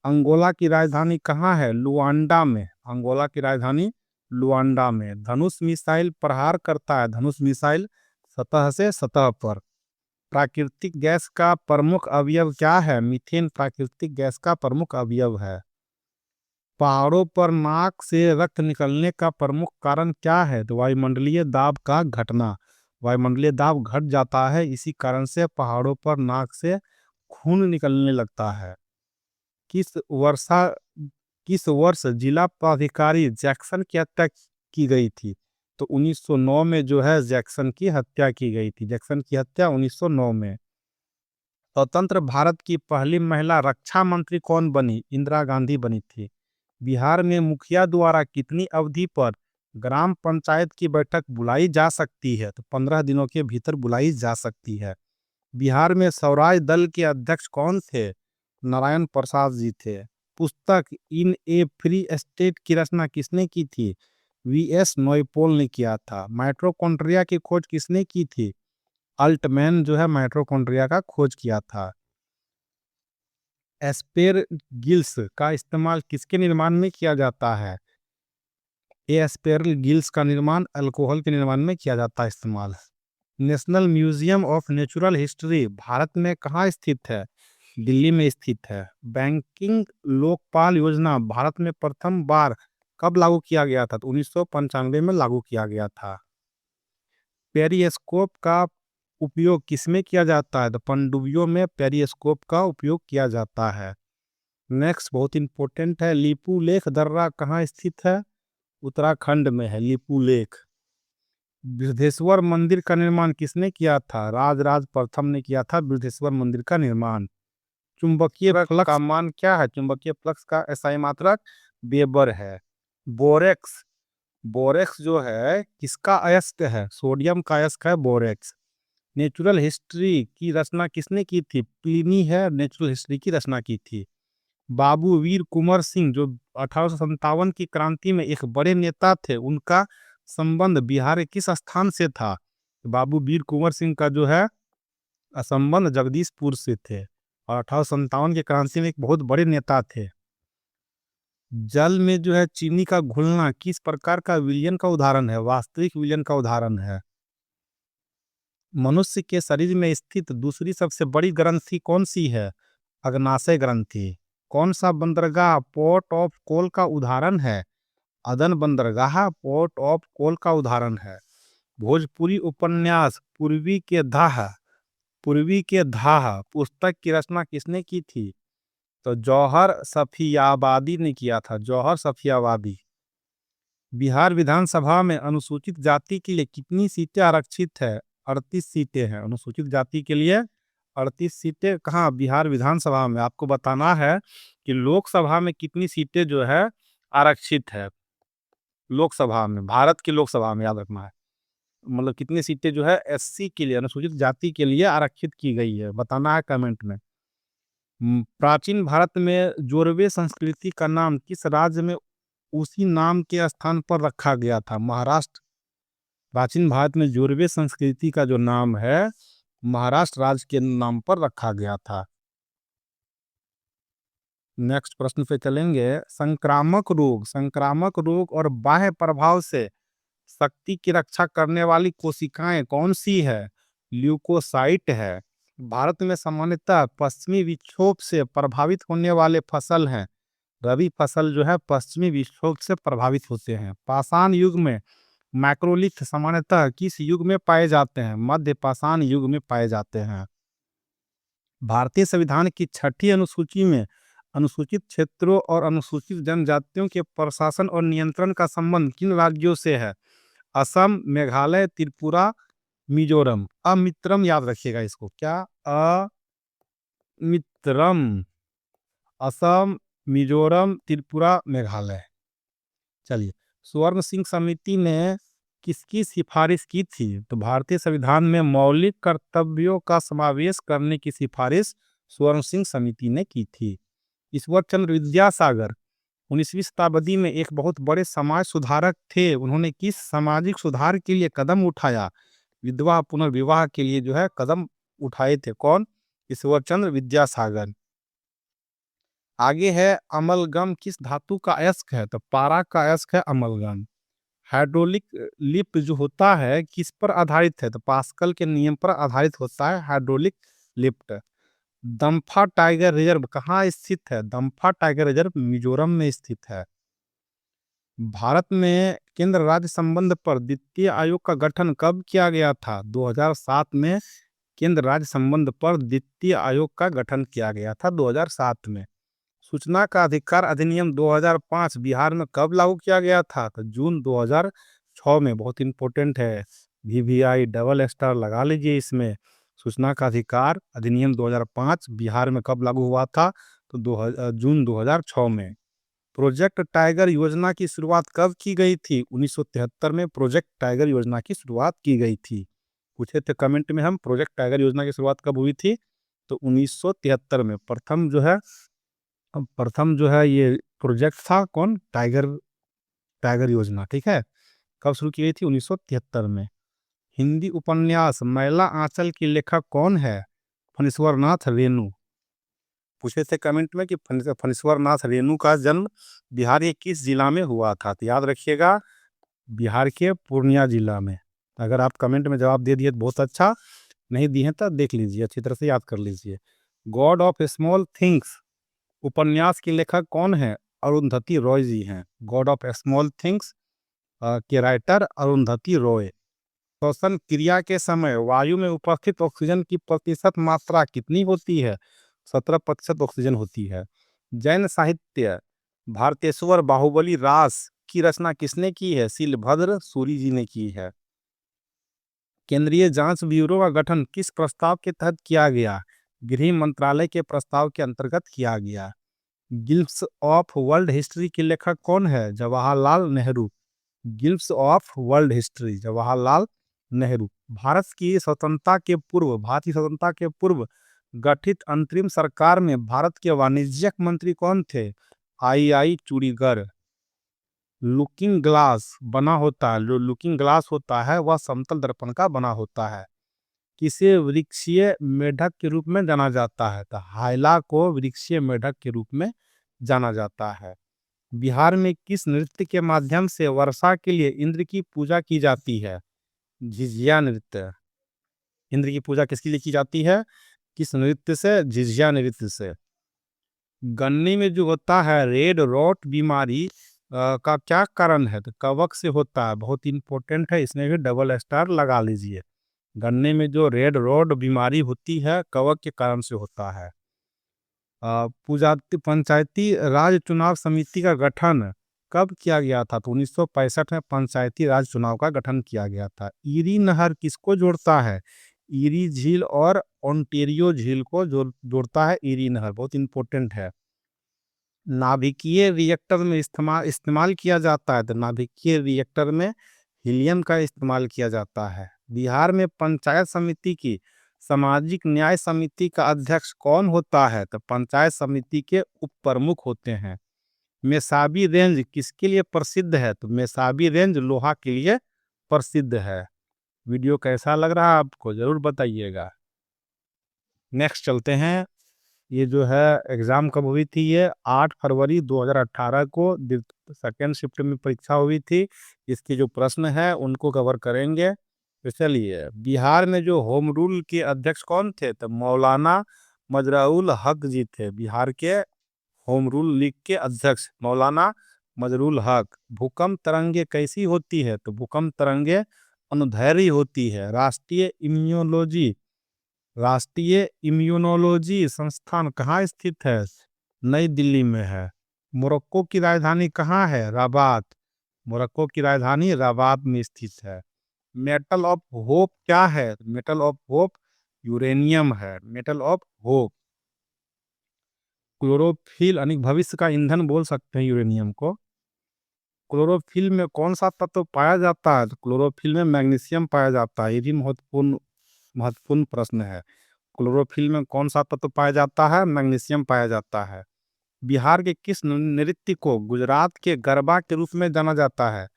अंगोला की राजधानी कहाँ है? लुआंडा में। अंगोला की राजधानी लुआंडा में। धनुष मिसाइल प्रहार करता है, धनुष मिसाइल सतह से सतह पर। प्राकृतिक गैस का प्रमुख अवयव क्या है? मीथेन प्राकृतिक गैस का प्रमुख अवयव है। पहाड़ों पर नाक से रक्त निकलने का प्रमुख कारण क्या है? तो वायुमंडलीय दाब का घटना। वायुमंडलीय दाब घट जाता है, इसी कारण से पहाड़ों पर नाक से खून निकलने लगता है। किस वर्षा किस वर्ष जिला प्राधिकारी जैक्सन की हत्या की गई थी? तो 1909 में जो है जैक्सन की हत्या की गई थी। जैक्सन की हत्या 1909 में। स्वतंत्र भारत की पहली महिला रक्षा मंत्री कौन बनी? इंदिरा गांधी बनी थी। बिहार में मुखिया द्वारा कितनी अवधि पर ग्राम पंचायत की बैठक बुलाई जा सकती है? तो 15 दिनों के भीतर बुलाई जा सकती है। बिहार में स्वराज दल के अध्यक्ष कौन थे? नारायण प्रसाद जी थे। पुस्तक इन ए फ्री स्टेट की रचना किसने की थी? वी.एस. नौयपोल ने किया था। माइटोकॉन्ड्रिया की खोज किसने की थी? अल्टमैन जो है माइटोकॉन्ड्रिया का खोज किया था। एस्पेरगिल्स का इस्तेमाल किसके निर्माण में किया जाता है? एस्पेरगिल्स का निर्माण अल्कोहल के निर्माण में किया जाता है इस्तेमाल। National museum of natural history Bharat में कहाँ स्थित है? दिल्ली में स्थित है। बैंकिंग लोकपाल योजना भारत में प्रथम बार कब लागू किया गया था? तो 1995 में लागू किया गया था। पेरिस्कोप का उपयोग किसमें किया जाता है? तो पनडुब्बियों में पेरिस्कोप का उपयोग किया जाता है। नेक्स्ट बहुत इंपॉर्टेंट है, लिपू लेख दर्रा कहाँ स्थित है? उत्तराखंड में है लिपू लेख। बृहदेश्वर मंदिर का निर्माण किसने किया था? राजराज प्रथम ने किया था बृहदेश्वर मंदिर का निर्माण। चुंबकीय फ्लक्स का मान क्या है? चुंबकीय फ्लक्स का एसआई मात्रक वेबर है। बोरेक्स बोरेक्स जो है किसका अयस्क है? सोडियम का अयस्क है बोरेक्स। नेचुरल हिस्ट्री की रचना किसने की थी? प्लिनी है नेचुरल हिस्ट्री की रचना की थी। बाबू वीर कुंवर सिंह जो 1857 की क्रांति में एक बड़े नेता थे, उनका संबंध बिहार के किस स्थान से था? बाबू वीर कुंवर सिंह का जो है संबंध जगदीशपुर से थे और 1857 की क्रांति में एक बहुत बड़े नेता थे। जल में जो है चीनी का घुलना किस प्रकार का विलयन का उदाहरण है? वास्तविक विलयन का उदाहरण है। मनुष्य के शरीर में स्थित दूसरी सबसे बड़ी ग्रंथि कौन सी है? अग्नाशय ग्रंथि। कौन सा बंदरगाह पोर्ट ऑफ कॉल का उदाहरण है? अदन बंदरगाह पोर्ट ऑफ कॉल का उदाहरण है। भोजपुरी उपन्यास पूर्वी के धाह पुस्तक की रचना किसने की थी? तो जौहर सफियाबादी ने किया था। जौहर सफियाबादी। बिहार विधानसभा में अनुसूचित जाति के लिए कितनी सीटें आरक्षित है? 38 सीटें हैं अनुसूचित जाति के लिए। 38 सीटें कहाँ? बिहार विधानसभा में। आपको बताना है कि लोकसभा में कितनी सीटें जो है आरक्षित है। लोकसभा में, भारत की लोकसभा में याद रखना है, मतलब कितनी सीटें जो है एससी के लिए, अनुसूचित जाति के लिए आरक्षित की गई है, बताना है कमेंट में। प्राचीन भारत में जोरवे संस्कृति का नाम किस राज्य में उसी नाम के स्थान पर रखा गया था? महाराष्ट्र। प्राचीन भारत में जोरवे संस्कृति का जो नाम है महाराष्ट्र राज्य के नाम पर रखा गया था। नेक्स्ट प्रश्न पे चलेंगे। संक्रामक रोग और बाह्य प्रभाव से शक्ति की रक्षा करने वाली कोशिकाएं कौन सी है? ल्यूकोसाइट है। भारत में सामान्यतः पश्चिमी विक्षोभ से प्रभावित होने वाले फसल हैं। रबी फसल जो है पश्चिमी विक्षोभ से प्रभावित होते हैं। पाषाण युग में मैक्रोलिथ सामान्यतः किस युग में पाए जाते हैं? मध्य पाषाण युग में पाए जाते हैं। भारतीय संविधान की 6ठी अनुसूची में अनुसूचित क्षेत्रों और अनुसूचित जनजातियों के प्रशासन और नियंत्रण का संबंध किन राज्यों से है? असम, मेघालय, त्रिपुरा, मिजोरम। अमित्रम याद रखिएगा इसको, क्या? अमित्रम। असम, मिजोरम, त्रिपुरा, मेघालय। चलिए, स्वर्ण सिंह समिति ने किसकी सिफारिश की थी? तो भारतीय संविधान में मौलिक कर्तव्यों का समावेश करने की सिफारिश स्वर्ण सिंह समिति ने की थी। ईश्वर चंद्र विद्यासागर 19वीं शताब्दी में एक बहुत बड़े समाज सुधारक थे। उन्होंने किस सामाजिक सुधार के लिए कदम उठाया? विधवा पुनर्विवाह के लिए जो है कदम उठाए थे। कौन? ईश्वर चंद्र विद्यासागर। आगे है अमलगम किस धातु का अयस्क है? तो पारा का अयस्क है अमलगम। हाइड्रोलिक लिफ्ट जो होता है किस पर आधारित है? तो पास्कल के नियम पर आधारित होता है हाइड्रोलिक लिफ्ट। दम्फा टाइगर रिजर्व कहाँ स्थित है? दम्फा टाइगर रिजर्व मिजोरम में स्थित है। भारत में केंद्र राज्य संबंध पर द्वितीय आयोग का गठन कब किया गया था? 2007 में केंद्र राज्य संबंध पर द्वितीय आयोग का गठन किया गया था 2007 में। सूचना का अधिकार अधिनियम 2005 बिहार में कब लागू किया गया था? तो जून 2006 में। बहुत इंपॉर्टेंट है, VVI डबल स्टार लगा लीजिए इसमें। सूचना का अधिकार अधिनियम 2005 बिहार में कब लागू हुआ था? तो जून 2006 में। प्रोजेक्ट टाइगर योजना की शुरुआत कब की गई थी? 1973 में प्रोजेक्ट टाइगर योजना की शुरुआत की गई थी। पूछे थे कमेंट में हम, प्रोजेक्ट टाइगर योजना की शुरुआत कब हुई थी? तो 1973 में। प्रथम जो है ये प्रोजेक्ट था कौन? टाइगर टाइगर योजना। ठीक है, कब शुरू की गई थी? 1973 में। हिंदी उपन्यास मैला आंचल की लेखक कौन है? फणीश्वर नाथ रेणु। पूछे थे कमेंट में कि फणीश्वर नाथ रेणु का जन्म बिहार के किस जिला में हुआ था? तो याद रखिएगा, बिहार के पूर्णिया जिला में। अगर आप कमेंट में जवाब दे दिए तो बहुत अच्छा, नहीं दिए हैं तो देख लीजिए, अच्छी तरह से याद कर लीजिए। गॉड ऑफ स्मॉल थिंग्स उपन्यास की लेखक कौन है? अरुंधति रॉय जी हैं। गॉड ऑफ स्मॉल थिंग्स के राइटर अरुंधति रॉय। श्वसन क्रिया के समय वायु में उपस्थित ऑक्सीजन की प्रतिशत मात्रा कितनी होती है? 17% ऑक्सीजन होती है। जैन साहित्य भारतेश्वर बाहुबली रास की रचना किसने की है? शीलभद्र सूरी जी ने की है। केंद्रीय जांच ब्यूरो का गठन किस प्रस्ताव के तहत किया गया? गृह मंत्रालय के प्रस्ताव के अंतर्गत किया गया। गिल्ड्स ऑफ वर्ल्ड हिस्ट्री के लेखक कौन है? Jawaharlal Nehru. Guilds of world history, Jawaharlal Nehru. भारतीय स्वतंत्रता के पूर्व गठित अंतरिम सरकार में भारत के वाणिज्यिक मंत्री कौन थे? आई चूड़ीगर। लुकिंग ग्लास बना होता है, जो लुकिंग ग्लास होता है वह समतल दर्पण का बना होता है। किसे वृक्षीय मेढक के रूप में जाना जाता है? तो हाइला को वृक्षीय मेढक के रूप में जाना जाता है। बिहार में किस नृत्य के माध्यम से वर्षा के लिए इंद्र की पूजा की जाती है? झिझिया नृत्य। इंद्र की पूजा किसके लिए की जाती है? किस नृत्य से? झिझिया नृत्य से। गन्ने में जो होता है रेड रॉट बीमारी का क्या कारण है? तो कवक से होता है। बहुत इंपॉर्टेंट है, इसमें भी डबल स्टार लगा लीजिए। गन्ने में जो रेड रॉट बीमारी होती है कवक के कारण से होता है। पंचायती राज चुनाव समिति का गठन कब किया गया था? तो 1965 में पंचायती राज चुनाव का गठन किया गया था। ईरी नहर किसको जोड़ता है? ईरी झील और ओंटेरियो झील को जोड़ता है ईरी नहर, बहुत इंपॉर्टेंट है। नाभिकीय रिएक्टर में इस्तेमाल किया जाता है, तो नाभिकीय रिएक्टर में हीलियम का इस्तेमाल किया जाता है। बिहार में पंचायत समिति की सामाजिक न्याय समिति का अध्यक्ष कौन होता है? तो पंचायत समिति के उप प्रमुख होते हैं। मेसाबी रेंज किसके लिए प्रसिद्ध है? तो मेसाबी रेंज लोहा के लिए प्रसिद्ध है। वीडियो कैसा लग रहा है आपको जरूर बताइएगा। नेक्स्ट चलते हैं। ये जो है एग्जाम कब हुई थी? ये 8 फरवरी 2018 को सेकेंड शिफ्ट में परीक्षा हुई थी। इसके जो प्रश्न है उनको कवर करेंगे। तो चलिए, बिहार में जो होम रूल के अध्यक्ष कौन थे? तो मौलाना मजरूल हक जी थे। बिहार के होम रूल लीग के अध्यक्ष मौलाना मजरूल हक। भूकंप तरंगे कैसी होती है? तो भूकंप तरंगे अनुदैर्घ्य होती है। राष्ट्रीय इम्यूनोलॉजी संस्थान कहाँ स्थित है? नई दिल्ली में है। मोरक्को की राजधानी कहाँ है? रबात। मोरक्को की राजधानी रबात में स्थित है। मेटल ऑफ होप क्या है? मेटल ऑफ होप यूरेनियम है। Metal of hope. क्लोरोफिल यानी भविष्य का ईंधन बोल सकते हैं यूरेनियम को। क्लोरोफिल में कौन सा तत्व पाया जाता है? तो क्लोरोफिल में मैग्नीशियम पाया जाता है। ये भी महत्वपूर्ण महत्वपूर्ण प्रश्न है। क्लोरोफिल में कौन सा तत्व पाया जाता है? मैग्नीशियम पाया जाता है। बिहार के किस नृत्य को गुजरात के गरबा के रूप में जाना जाता है?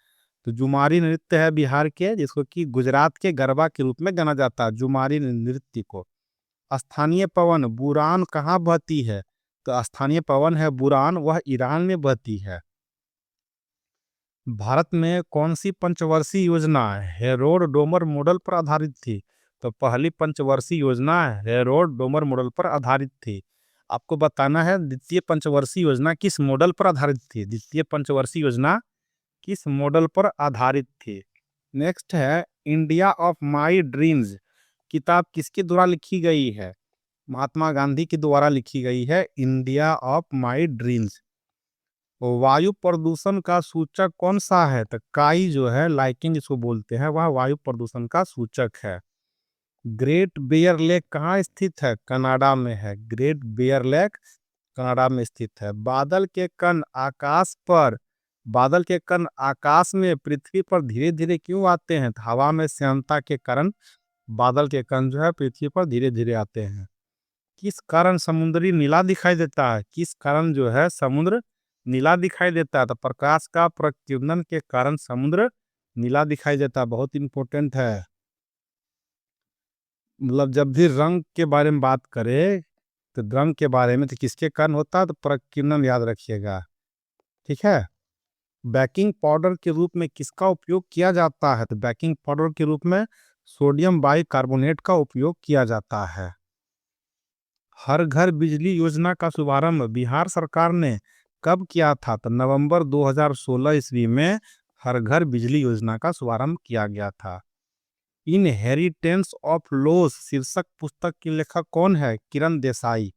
तो जुमारी नृत्य है बिहार के, जिसको कि गुजरात के गरबा के रूप में जाना जाता है, जुमारी नृत्य को। स्थानीय पवन बुरान कहाँ बहती है? तो स्थानीय पवन है बुरान, वह ईरान में बहती है। भारत में कौन सी पंचवर्षीय योजना हेरोड डोमर मॉडल पर आधारित थी? तो पहली पंचवर्षीय योजना हेरोड डोमर मॉडल पर आधारित थी। आपको बताना है द्वितीय पंचवर्षीय योजना किस मॉडल पर आधारित थी। द्वितीय पंचवर्षीय योजना किस मॉडल पर आधारित थी। नेक्स्ट है, इंडिया ऑफ माई ड्रीम्स किताब किसके द्वारा लिखी गई है? महात्मा गांधी के द्वारा लिखी गई है इंडिया ऑफ माई ड्रीम्स। वायु प्रदूषण का सूचक कौन सा है? तो काई जो है, लाइकिंग जिसको बोलते हैं, वह वायु प्रदूषण का सूचक है। ग्रेट बेयर लेक कहाँ स्थित है? कनाडा में है। ग्रेट बेयर लेक कनाडा में स्थित है। बादल के कण आकाश में पृथ्वी पर धीरे धीरे क्यों आते हैं? तो हवा में श्यानता के कारण बादल के कण जो है पृथ्वी पर धीरे धीरे आते हैं। किस कारण समुद्री नीला दिखाई देता है? किस कारण जो है समुद्र नीला दिखाई देता है? तो प्रकाश का प्रकीर्णन के कारण समुद्र नीला दिखाई देता है। बहुत इंपॉर्टेंट है। मतलब जब भी रंग के बारे में बात करें तो रंग के बारे में तो किसके कारण होता है? तो प्रकीर्णन याद रखिएगा। ठीक है। बेकिंग पाउडर के रूप में किसका उपयोग किया जाता है? तो बेकिंग पाउडर के रूप में सोडियम बाइकार्बोनेट का उपयोग किया जाता है। हर घर बिजली योजना का शुभारंभ बिहार सरकार ने कब किया था? तो नवंबर 2016 ईस्वी में हर घर बिजली योजना का शुभारंभ किया गया था। इनहेरिटेंस ऑफ लॉस शीर्षक पुस्तक की लेखक कौन है? किरण देसाई।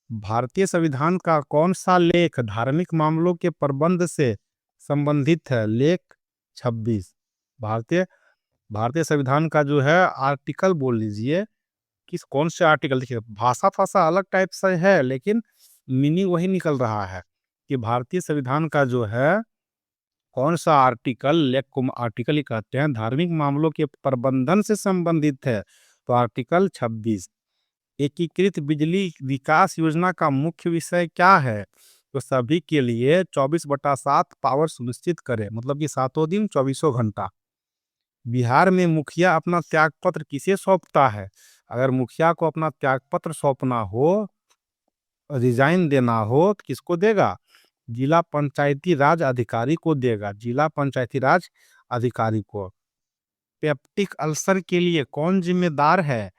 भारतीय संविधान का कौन सा लेख धार्मिक मामलों के प्रबंध से संबंधित है? लेख 26। भारतीय भारतीय संविधान का जो है आर्टिकल बोल लीजिए, कौन से आर्टिकल? देखिए, भाषा भाषा अलग टाइप से है लेकिन मीनिंग वही निकल रहा है कि भारतीय संविधान का जो है कौन सा आर्टिकल, लेख को आर्टिकल ही कहते हैं, धार्मिक मामलों के प्रबंधन से संबंधित है। तो आर्टिकल 26। एकीकृत बिजली विकास योजना का मुख्य विषय क्या है? तो सभी के लिए 24/7 पावर सुनिश्चित करें, मतलब कि सातों दिन 24 घंटा। बिहार में मुखिया अपना त्यागपत्र किसे सौंपता है? अगर मुखिया को अपना त्यागपत्र सौंपना हो, रिजाइन देना हो, तो किसको देगा? जिला पंचायती राज अधिकारी को देगा। जिला पंचायती राज अधिकारी को। पेप्टिक अल्सर के लिए कौन जिम्मेदार है?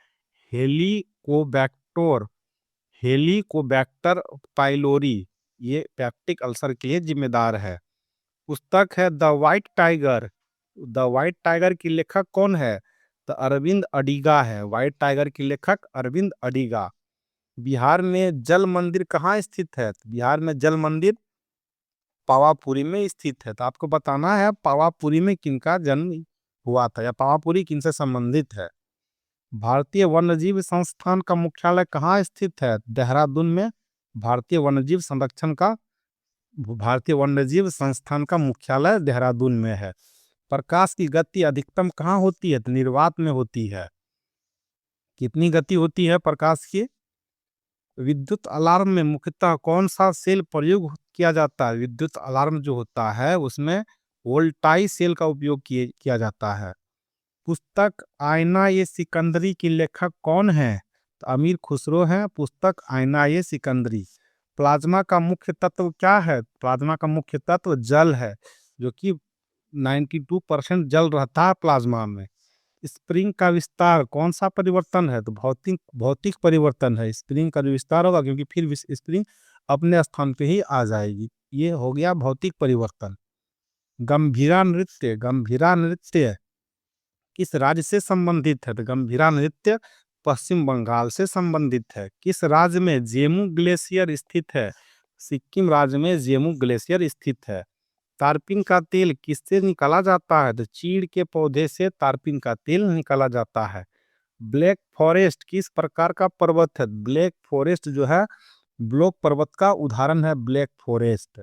हेलिकोबैक्टर हेलिकोबैक्टर पाइलोरी, ये पेप्टिक अल्सर के लिए जिम्मेदार है। पुस्तक है the white tiger. The white tiger की लेखक कौन है? तो अरविंद अडिगा है। व्हाइट टाइगर की लेखक अरविंद अडिगा। बिहार में जल मंदिर कहाँ स्थित है? बिहार में जल मंदिर पावापुरी में स्थित है। तो आपको बताना है पावापुरी में किनका जन्म हुआ था या पावापुरी किनसे संबंधित है। भारतीय वन्यजीव संस्थान का मुख्यालय कहाँ स्थित है? देहरादून में भारतीय वन्यजीव संरक्षण का भारतीय वन्यजीव संस्थान का मुख्यालय देहरादून में है। प्रकाश की गति अधिकतम कहाँ होती है? तो निर्वात में होती है। कितनी गति होती है प्रकाश की? विद्युत अलार्म में मुख्यतः कौन सा सेल प्रयोग किया जाता है? विद्युत अलार्म जो होता है उसमें वोल्टाई सेल का उपयोग किया जाता है। पुस्तक आईना ये सिकंदरी की लेखक कौन है? तो अमीर खुसरो हैं। पुस्तक आईना ये सिकंदरी। प्लाज्मा का मुख्य तत्व क्या है? प्लाज्मा का मुख्य तत्व जल है, जो कि 92% जल रहता है प्लाज्मा में। स्प्रिंग का विस्तार कौन सा परिवर्तन है? तो भौतिक भौतिक परिवर्तन है। स्प्रिंग का जो विस्तार होगा, क्योंकि फिर स्प्रिंग अपने स्थान पे ही आ जाएगी। ये हो गया भौतिक परिवर्तन। गंभीरा नृत्य किस राज्य से संबंधित है? तो गंभीरा नृत्य पश्चिम बंगाल से संबंधित है। किस राज्य में जेमू ग्लेशियर स्थित है? सिक्किम राज्य में जेमू ग्लेशियर स्थित है। तारपीन का तेल किससे निकाला जाता है? तो चीड़ के पौधे से तारपीन का तेल निकाला जाता है। ब्लैक फॉरेस्ट किस प्रकार का पर्वत है? ब्लैक फॉरेस्ट जो है ब्लॉक पर्वत का उदाहरण है ब्लैक फॉरेस्ट।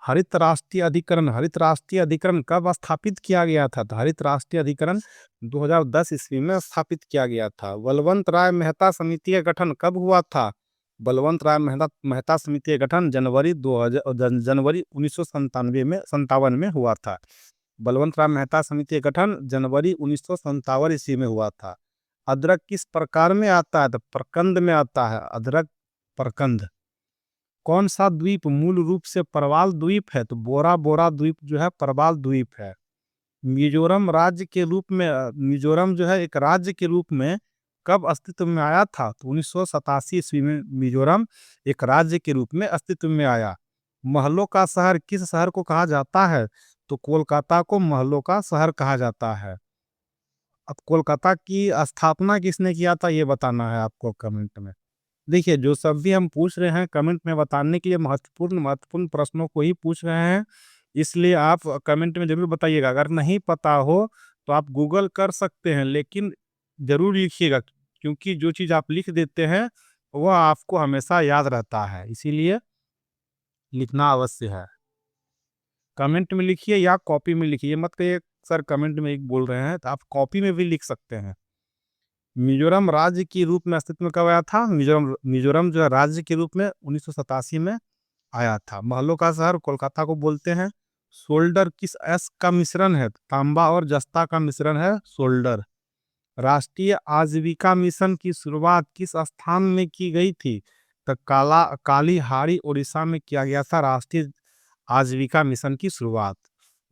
हरित राष्ट्रीय अधिकरण कब स्थापित किया गया था? तो हरित राष्ट्रीय अधिकरण 2010 ईस्वी में स्थापित किया गया था। बलवंत राय मेहता समिति का गठन कब हुआ था? बलवंत राय मेहता समिति का गठन जनवरी 1957 में हुआ था। बलवंत राय मेहता समिति का गठन जनवरी 1957 ईस्वी में हुआ था। अदरक किस प्रकार में आता है? तो प्रकंद में आता है अदरक, प्रकंद। कौन सा द्वीप मूल रूप से प्रवाल द्वीप है? तो बोरा बोरा द्वीप जो है प्रवाल द्वीप है। मिजोरम राज्य के रूप में मिजोरम जो है एक राज्य के रूप में कब अस्तित्व में आया था? तो 1987 ईस्वी में मिजोरम एक राज्य के रूप में अस्तित्व में आया। महलों का शहर किस शहर को कहा जाता है? तो कोलकाता को महलों का शहर कहा जाता है। अब कोलकाता की स्थापना किसने किया था, ये बताना है आपको कमेंट में। देखिए, जो सब भी हम पूछ रहे हैं कमेंट में बताने के लिए महत्वपूर्ण प्रश्नों को ही पूछ रहे हैं, इसलिए आप कमेंट में जरूर बताइएगा। अगर नहीं पता हो तो आप गूगल कर सकते हैं, लेकिन जरूर लिखिएगा, क्योंकि जो चीज़ आप लिख देते हैं वह आपको हमेशा याद रहता है, इसीलिए लिखना अवश्य है। कमेंट में लिखिए या कॉपी में लिखिए, मत कहिए सर कमेंट में एक बोल रहे हैं, तो आप कॉपी में भी लिख सकते हैं। मिजोरम राज्य के रूप में अस्तित्व में कब आया था? मिजोरम जो है राज्य के रूप में 1987 में आया था। महलों का शहर कोलकाता को बोलते हैं। शोल्डर किस अयस्क का मिश्रण है? तांबा और जस्ता का मिश्रण है शोल्डर। राष्ट्रीय आजीविका मिशन की शुरुआत किस स्थान में की गई थी? तो कालीहारी उड़ीसा में किया गया था राष्ट्रीय आजीविका मिशन की शुरुआत।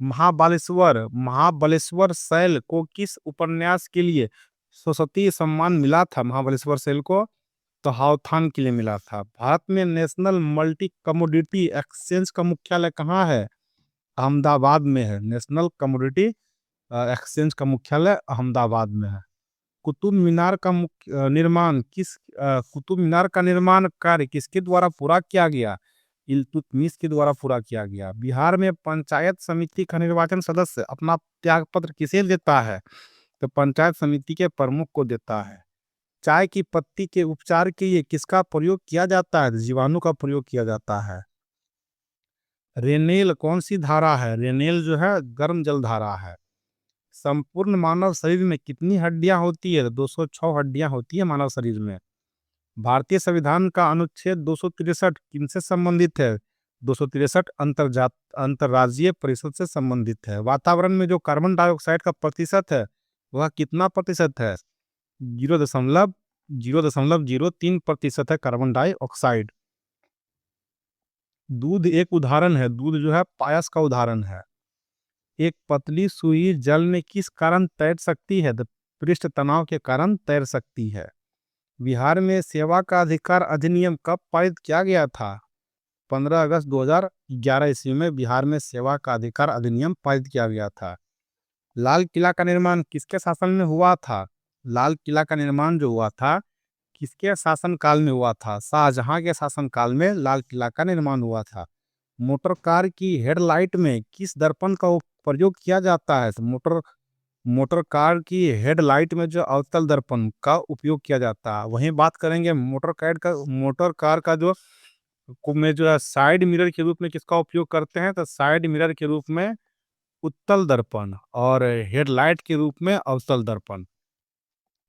महाबलेश्वर शैल को किस उपन्यास के लिए सरस्वती सम्मान मिला था? महाबलेश्वर शैल को तो हाउथान के लिए मिला था। भारत में नेशनल मल्टी कमोडिटी एक्सचेंज का मुख्यालय कहाँ है? अहमदाबाद में है। नेशनल कमोडिटी एक्सचेंज का मुख्यालय अहमदाबाद में है। कुतुब मीनार का कुतुब मीनार का निर्माण कार्य किसके द्वारा पूरा किया गया? इल्तुतमिश के द्वारा पूरा किया गया। बिहार में पंचायत समिति का निर्वाचन सदस्य अपना त्यागपत्र किसे देता है? तो पंचायत समिति के प्रमुख को देता है। चाय की पत्ती के उपचार के लिए किसका प्रयोग किया जाता है? जीवाणु का प्रयोग किया जाता है। रेनेल कौन सी धारा है? रेनेल जो है गर्म जल धारा है। संपूर्ण मानव शरीर में कितनी हड्डियां होती है? 206 हड्डियां होती है मानव शरीर में। भारतीय संविधान का अनुच्छेद 263 किनसे संबंधित है? 263 अंतरराज्यीय परिषद से संबंधित है। वातावरण में जो कार्बन डाइऑक्साइड का प्रतिशत है वह कितना प्रतिशत है? 0.003% है कार्बन डाइऑक्साइड। दूध एक उदाहरण है। दूध जो है पायस का उदाहरण है। एक पतली सुई जल में किस कारण तैर सकती है? तो पृष्ठ तनाव के कारण तैर सकती है। बिहार में सेवा का अधिकार अधिनियम कब पारित किया गया था? 15 अगस्त 2011 ईस्वी में बिहार में सेवा का अधिकार अधिनियम पारित किया गया था। लाल किला का निर्माण किसके शासन में हुआ था? लाल किला का निर्माण जो हुआ था किसके शासन काल में हुआ था? शाहजहां के शासन काल में लाल किला का निर्माण हुआ था। मोटर कार की हेडलाइट में किस दर्पण का प्रयोग किया जाता है? तो मोटर कार की हेडलाइट में जो अवतल दर्पण का उपयोग किया जाता है। वहीं बात करेंगे मोटर कार का जो है साइड मिरर के रूप में किसका उपयोग करते हैं? तो साइड मिरर के रूप में उत्तल दर्पण और हेडलाइट के रूप में अवतल दर्पण।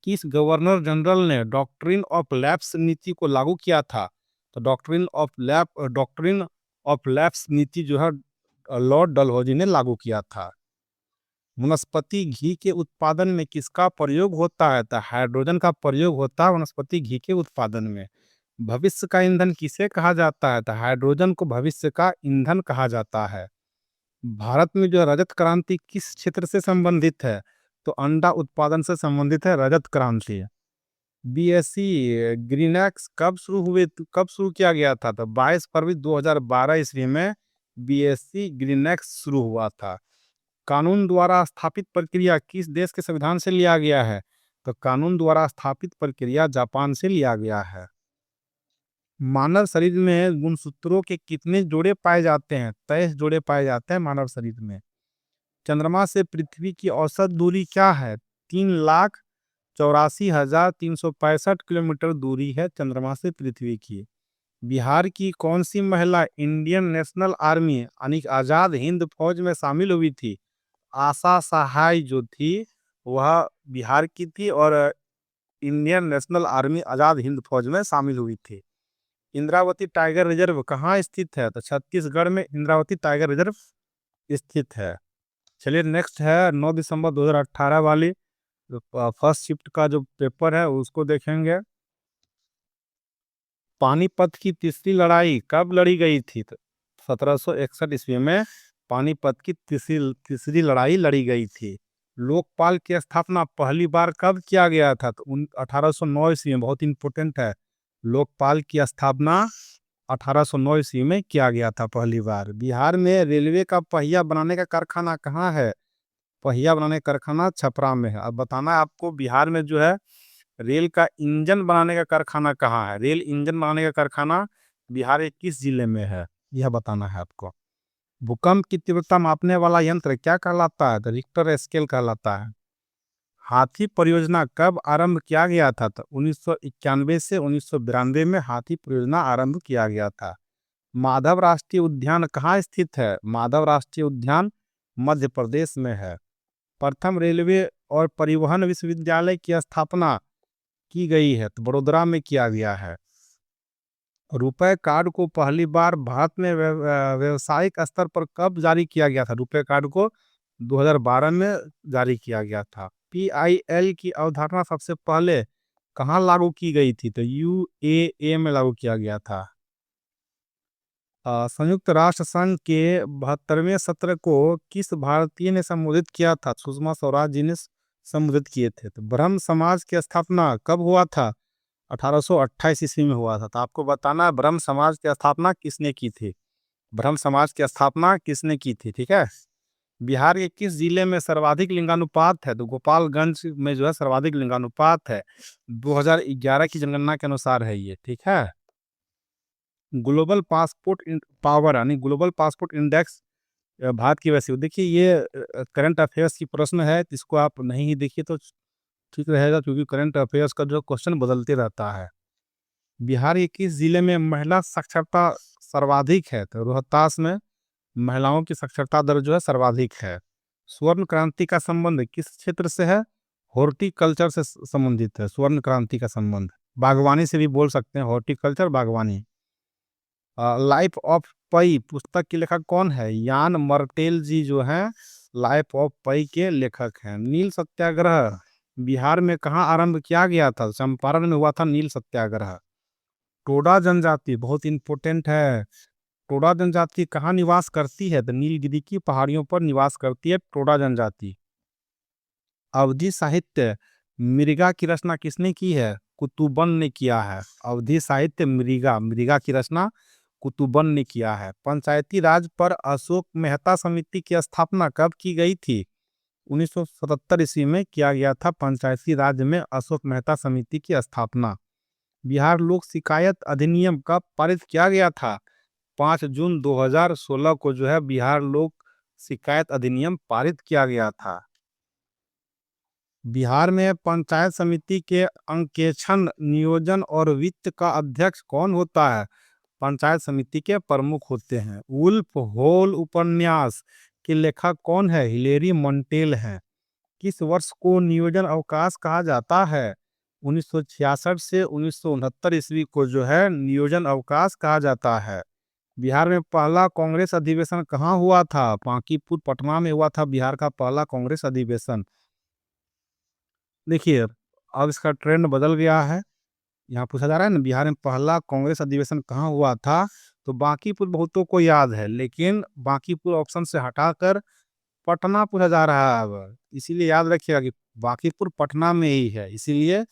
किस गवर्नर जनरल ने डॉक्ट्रिन ऑफ लैप्स नीति को लागू किया था? तो डॉक्ट्रिन ऑफ लैप्स नीति जो है लॉर्ड डलहौजी ने लागू किया था। वनस्पति घी के उत्पादन में किसका प्रयोग होता है? तो हाइड्रोजन का प्रयोग होता है वनस्पति घी के उत्पादन में। भविष्य का ईंधन किसे कहा जाता है? तो हाइड्रोजन को भविष्य का ईंधन कहा जाता है। भारत में जो रजत क्रांति किस क्षेत्र से संबंधित है? तो अंडा उत्पादन से संबंधित है रजत क्रांति। बीएससी ग्रीनैक्स कब शुरू किया गया था? तो 22 फरवरी 2012 ईस्वी में बीएससी ग्रीनैक्स शुरू हुआ था। कानून द्वारा स्थापित प्रक्रिया किस देश के संविधान से लिया गया है? तो कानून द्वारा स्थापित प्रक्रिया जापान से लिया गया है। मानव शरीर में गुणसूत्रों के कितने जोड़े पाए जाते हैं? 23 जोड़े पाए जाते हैं मानव शरीर में। चंद्रमा से पृथ्वी की औसत दूरी क्या है? 3,84,365 किलोमीटर दूरी है चंद्रमा से पृथ्वी की। बिहार की कौन सी महिला इंडियन नेशनल आर्मी यानी आजाद हिंद फौज में शामिल हुई थी? आशा सहाय जो थी वह बिहार की थी और Indian national army Azad Hind फौज में शामिल हुई थी। इंद्रावती टाइगर रिजर्व कहाँ स्थित है? तो छत्तीसगढ़ में इंद्रावती टाइगर रिजर्व स्थित है। चलिए नेक्स्ट है 9 दिसंबर 2018 वाली फर्स्ट शिफ्ट का जो पेपर है उसको देखेंगे। पानीपत की तीसरी लड़ाई कब लड़ी गई थी? तो 1761 ईस्वी में पानीपत की तीसरी लड़ाई लड़ी गई थी। लोकपाल की स्थापना पहली बार कब किया गया था? तो 1809 ईस्वी में, बहुत इंपॉर्टेंट है। लोकपाल की स्थापना 1809 ईस्वी में किया गया था पहली बार। बिहार में रेलवे का पहिया बनाने का कारखाना कहाँ है? पहिया बनाने का कारखाना छपरा में है। अब बताना है आपको बिहार में जो है रेल का इंजन बनाने का कारखाना कहाँ है? रेल इंजन बनाने का कारखाना बिहार के किस जिले में है यह बताना है आपको। भूकंप की तीव्रता मापने वाला यंत्र क्या कहलाता है? तो रिक्टर स्केल कहलाता है। हाथी परियोजना कब आरंभ किया गया था? तो 1991 से 1992 में हाथी परियोजना आरंभ किया गया था। माधव राष्ट्रीय उद्यान कहाँ स्थित है? माधव राष्ट्रीय उद्यान मध्य प्रदेश में है। प्रथम रेलवे और परिवहन विश्वविद्यालय की स्थापना की गई है? तो बड़ोदरा में किया गया है। रुपए कार्ड को पहली बार भारत में व्यवसायिक स्तर पर कब जारी किया गया था? रुपए कार्ड को 2012 में जारी किया गया था। पीआईएल की अवधारणा सबसे पहले कहाँ लागू की गई थी? तो यूएई में लागू किया गया था। संयुक्त राष्ट्र संघ के 72वें सत्र को किस भारतीय ने संबोधित किया था? सुषमा स्वराज जी ने संबोधित किए थे। तो ब्रह्म समाज की स्थापना कब हुआ था? 1828 ईस्वी में हुआ था। तो आपको बताना है ब्रह्म समाज की स्थापना किसने की थी? ब्रह्म समाज की स्थापना किसने की थी? ठीक है। बिहार के किस जिले में सर्वाधिक लिंगानुपात है? तो गोपालगंज में जो है सर्वाधिक लिंगानुपात है। 2011 की जनगणना के अनुसार है ये। ठीक है। ग्लोबल पासपोर्ट पावर यानी ग्लोबल पासपोर्ट इंडेक्स भारत की वैसे देखिए ये करंट अफेयर्स की प्रश्न है। इसको आप नहीं ही देखिए तो ठीक रहेगा क्योंकि करंट अफेयर्स का जो क्वेश्चन बदलते रहता है। बिहार के किस जिले में महिला साक्षरता सर्वाधिक है? तो रोहतास में महिलाओं की साक्षरता दर जो है सर्वाधिक है। स्वर्ण क्रांति का संबंध किस क्षेत्र से है? हॉर्टिकल्चर से संबंधित है स्वर्ण क्रांति का संबंध। बागवानी से भी बोल सकते हैं, हॉर्टिकल्चर बागवानी। लाइफ ऑफ पई पुस्तक के लेखक कौन है? यान मर्टेल जी जो हैं लाइफ ऑफ पई के लेखक हैं। नील सत्याग्रह बिहार में कहाँ आरंभ किया गया था? चंपारण में हुआ था नील सत्याग्रह। टोडा जनजाति बहुत इंपॉर्टेंट है। टोडा जनजाति कहाँ निवास करती है? तो नीलगिरी की पहाड़ियों पर निवास करती है टोडा जनजाति। अवधी साहित्य मृगा की रचना किसने की है? कुतुबन ने किया है। अवधी साहित्य मृगा की रचना कुतुबन ने किया है। पंचायती राज पर अशोक मेहता समिति की स्थापना कब की गई थी? 1977 ईस्वी में किया गया था पंचायती राज में अशोक मेहता समिति की स्थापना। बिहार लोक शिकायत अधिनियम कब पारित किया गया था? 5 जून 2016 को जो है बिहार लोक शिकायत अधिनियम पारित किया गया था। बिहार में पंचायत समिति के अंकेक्षण, नियोजन और वित्त का अध्यक्ष कौन होता है? पंचायत समिति के प्रमुख होते हैं। वुल्फ हॉल उपन्यास के लेखक कौन है? हिलेरी मंटेल हैं। किस वर्ष को नियोजन अवकाश कहा जाता है? 1966 से 1969 ईस्वी को जो है नियोजन अवकाश कहा जाता है। बिहार में पहला कांग्रेस अधिवेशन कहाँ हुआ था? बांकीपुर पटना में हुआ था बिहार का पहला कांग्रेस अधिवेशन। देखिए, अब इसका ट्रेंड बदल गया है। यहाँ पूछा जा रहा है ना, बिहार में पहला कांग्रेस अधिवेशन कहाँ हुआ था? तो बांकीपुर बहुतों को याद है, लेकिन बांकीपुर ऑप्शन से हटाकर पटना पूछा जा रहा है अब। इसीलिए याद रखिएगा कि बांकीपुर पटना में ही है, इसीलिए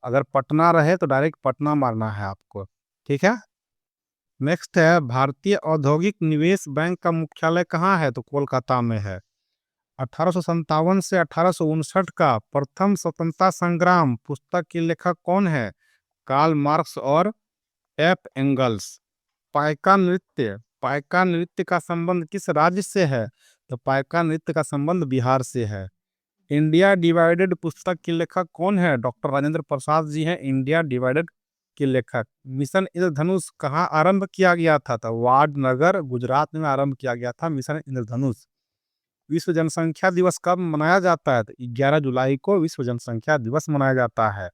अगर पटना रहे तो डायरेक्ट पटना मारना है आपको। ठीक है। नेक्स्ट है, भारतीय औद्योगिक निवेश बैंक का मुख्यालय कहाँ है? तो कोलकाता में है। 1857 से 1859 का प्रथम स्वतंत्रता संग्राम पुस्तक के लेखक कौन है? कार्ल मार्क्स और एफ एंगल्स। पाइका नृत्य का संबंध किस राज्य से है? तो पाइका नृत्य का संबंध बिहार से है। इंडिया डिवाइडेड पुस्तक के लेखक कौन है? डॉक्टर राजेंद्र प्रसाद जी हैं इंडिया डिवाइडेड के लेखक। मिशन इंद्रधनुष कहाँ आरंभ किया गया था? तो वाडनगर गुजरात में आरंभ किया गया था मिशन इंद्रधनुष। विश्व जनसंख्या दिवस कब मनाया जाता है? तो 11 जुलाई को विश्व जनसंख्या दिवस मनाया जाता है।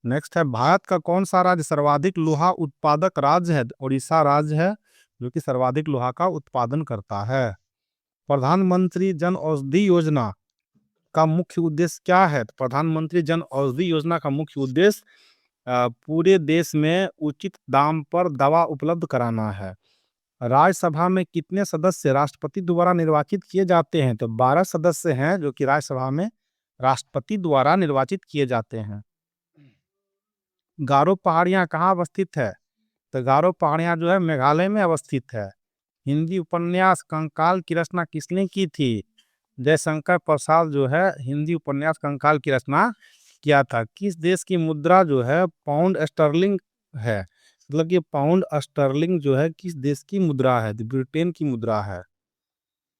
नेक्स्ट है, भारत का कौन सा राज्य सर्वाधिक लोहा उत्पादक राज्य है? उड़ीसा राज्य है जो कि सर्वाधिक लोहा का उत्पादन करता है। प्रधानमंत्री जन औषधि योजना का मुख्य उद्देश्य क्या है? तो प्रधानमंत्री जन औषधि योजना का मुख्य उद्देश्य पूरे देश में उचित दाम पर दवा उपलब्ध कराना है। राज्यसभा में कितने सदस्य राष्ट्रपति द्वारा निर्वाचित किए जाते हैं? तो 12 सदस्य हैं जो कि राज्यसभा में राष्ट्रपति द्वारा निर्वाचित किए जाते हैं। गारो पहाड़ियाँ कहाँ अवस्थित है? तो गारो पहाड़ियाँ जो है मेघालय में अवस्थित है। हिंदी उपन्यास कंकाल की रचना किसने की थी? जयशंकर प्रसाद जो है हिंदी उपन्यास कंकाल की रचना किया था। किस देश की मुद्रा जो है पाउंड स्टर्लिंग है? मतलब कि पाउंड स्टर्लिंग जो है किस देश की मुद्रा है? तो ब्रिटेन की मुद्रा है।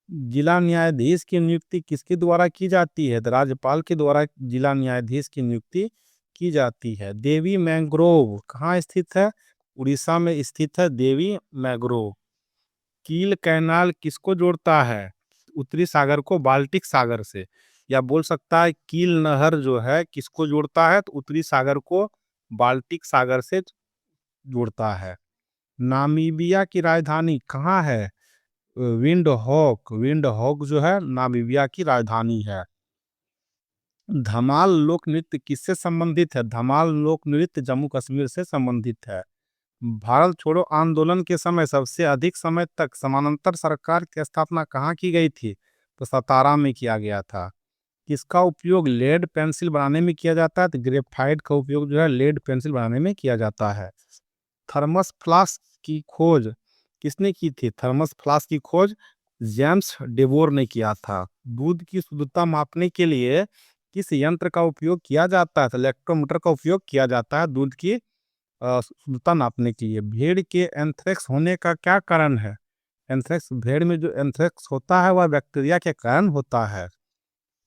जिला न्यायाधीश की नियुक्ति किसके द्वारा की जाती है? तो राज्यपाल के द्वारा जिला न्यायाधीश की नियुक्ति की जाती है। देवी मैंग्रोव कहाँ स्थित है? उड़ीसा में स्थित है देवी मैंग्रोव। कील कैनाल किसको जोड़ता है? उत्तरी सागर को बाल्टिक सागर से। या बोल सकता है कील नहर जो है किसको जोड़ता है? तो उत्तरी सागर को बाल्टिक सागर से जोड़ता है। नामीबिया की राजधानी कहाँ है? विंड हॉक जो है नामीबिया की राजधानी है। धमाल लोक नृत्य किससे संबंधित है? धमाल लोक नृत्य जम्मू कश्मीर से संबंधित है। भारत छोड़ो आंदोलन के समय सबसे अधिक समय तक समानांतर सरकार की स्थापना कहाँ की गई थी? तो सतारा में किया गया था। किसका उपयोग लेड पेंसिल बनाने में किया जाता है? तो ग्रेफाइट का उपयोग जो है लेड पेंसिल बनाने में किया जाता है। थर्मस फ्लास्क की खोज किसने की थी? थर्मस फ्लास्क की खोज जेम्स डेवोर ने किया था। दूध की शुद्धता मापने के लिए किस यंत्र का उपयोग किया जाता है? तो इलेक्ट्रोमीटर का उपयोग किया जाता है दूध की शुद्धता नापने के लिए। भेड़ के एंथ्रेक्स होने का क्या कारण है? एंथ्रेक्स भेड़ में जो एंथ्रेक्स होता है वह बैक्टीरिया के कारण होता है।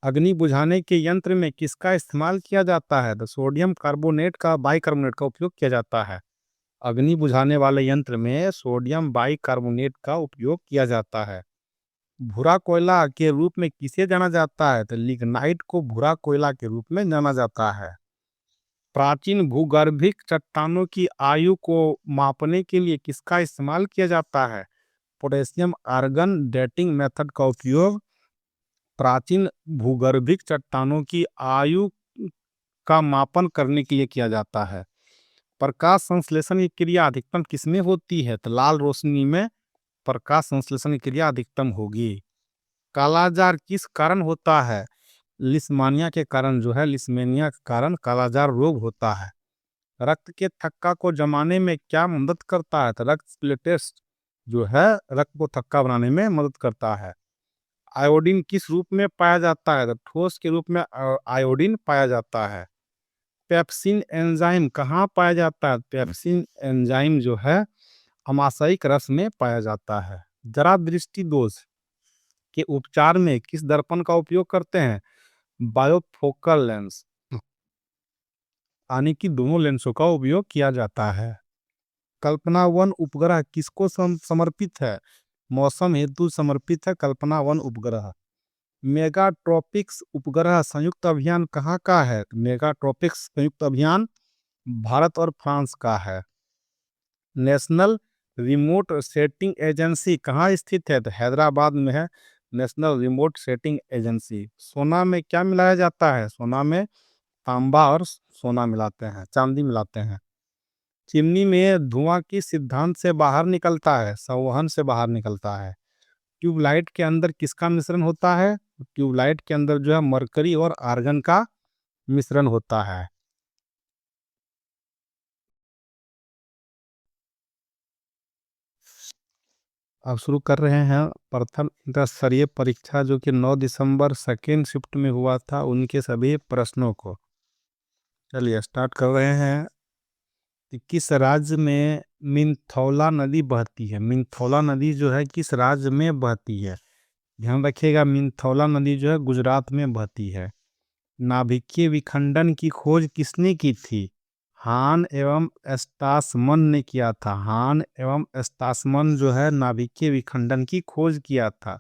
अग्नि बुझाने के यंत्र में किसका इस्तेमाल किया जाता है? तो सोडियम कार्बोनेट का बाइकार्बोनेट का उपयोग किया जाता है। अग्नि बुझाने वाले यंत्र में सोडियम बाइकार्बोनेट का उपयोग किया जाता है। भूरा कोयला के रूप में किसे जाना जाता है? तो लिग्नाइट को भूरा कोयला के रूप में जाना जाता है। प्राचीन भूगर्भिक चट्टानों की आयु को मापने के लिए किसका इस्तेमाल किया जाता है? पोटेशियम आर्गन डेटिंग मेथड का उपयोग प्राचीन भूगर्भिक चट्टानों की आयु का मापन करने के लिए किया जाता है। प्रकाश संश्लेषण की क्रिया अधिकतम किसमें होती है? तो लाल रोशनी में प्रकाश संश्लेषण की क्रिया अधिकतम होगी। कालाजार किस कारण होता है? लिस्मानिया के कारण जो है लिस्मेनिया के कारण कालाजार रोग होता है। रक्त के थक्का को जमाने में क्या मदद करता है? तो रक्त प्लेटेट्स जो है रक्त को थक्का बनाने में मदद करता है। आयोडीन किस रूप में पाया जाता है? तो ठोस के रूप में आयोडीन पाया जाता है। पेप्सिन एंजाइम कहाँ पाया जाता है? पेप्सिन एंजाइम जो है अमाशयिक रस में पाया जाता है। जरा दृष्टि दोष के उपचार में किस दर्पण का उपयोग करते हैं? बायोफोकल लेंस, यानी कि दोनों लेंसों का उपयोग किया जाता है। कल्पना वन उपग्रह किसको समर्पित है? मौसम हेतु समर्पित है कल्पना वन उपग्रह। मेगाट्रॉपिक्स उपग्रह संयुक्त अभियान कहाँ का है? मेगाट्रॉपिक्स संयुक्त अभियान भारत और फ्रांस का है। नेशनल रिमोट सेटिंग एजेंसी कहाँ स्थित है? तो हैदराबाद में है नेशनल रिमोट सेटिंग एजेंसी। सोना में क्या मिलाया जाता है? सोना में तांबा और सोना मिलाते हैं, चांदी मिलाते हैं। चिमनी में धुआं किस सिद्धांत से बाहर निकलता है? संवहन से बाहर निकलता है। ट्यूबलाइट के अंदर किसका मिश्रण होता है? ट्यूबलाइट के अंदर जो है मरकरी और आर्गन का मिश्रण होता है। अब शुरू कर रहे हैं प्रथम स्तरीय परीक्षा जो कि 9 दिसंबर सेकेंड शिफ्ट में हुआ था, उनके सभी प्रश्नों को चलिए स्टार्ट कर रहे हैं। कि किस राज्य में मिंथौला नदी बहती है? मिंथौला नदी जो है किस राज्य में बहती है? ध्यान रखिएगा, मिंथौला नदी जो है गुजरात में बहती है। नाभिकीय विखंडन की खोज किसने की थी? हान एवं स्टासमन ने किया था। हान एवं स्टासमन जो है नाभिकीय विखंडन की खोज किया था।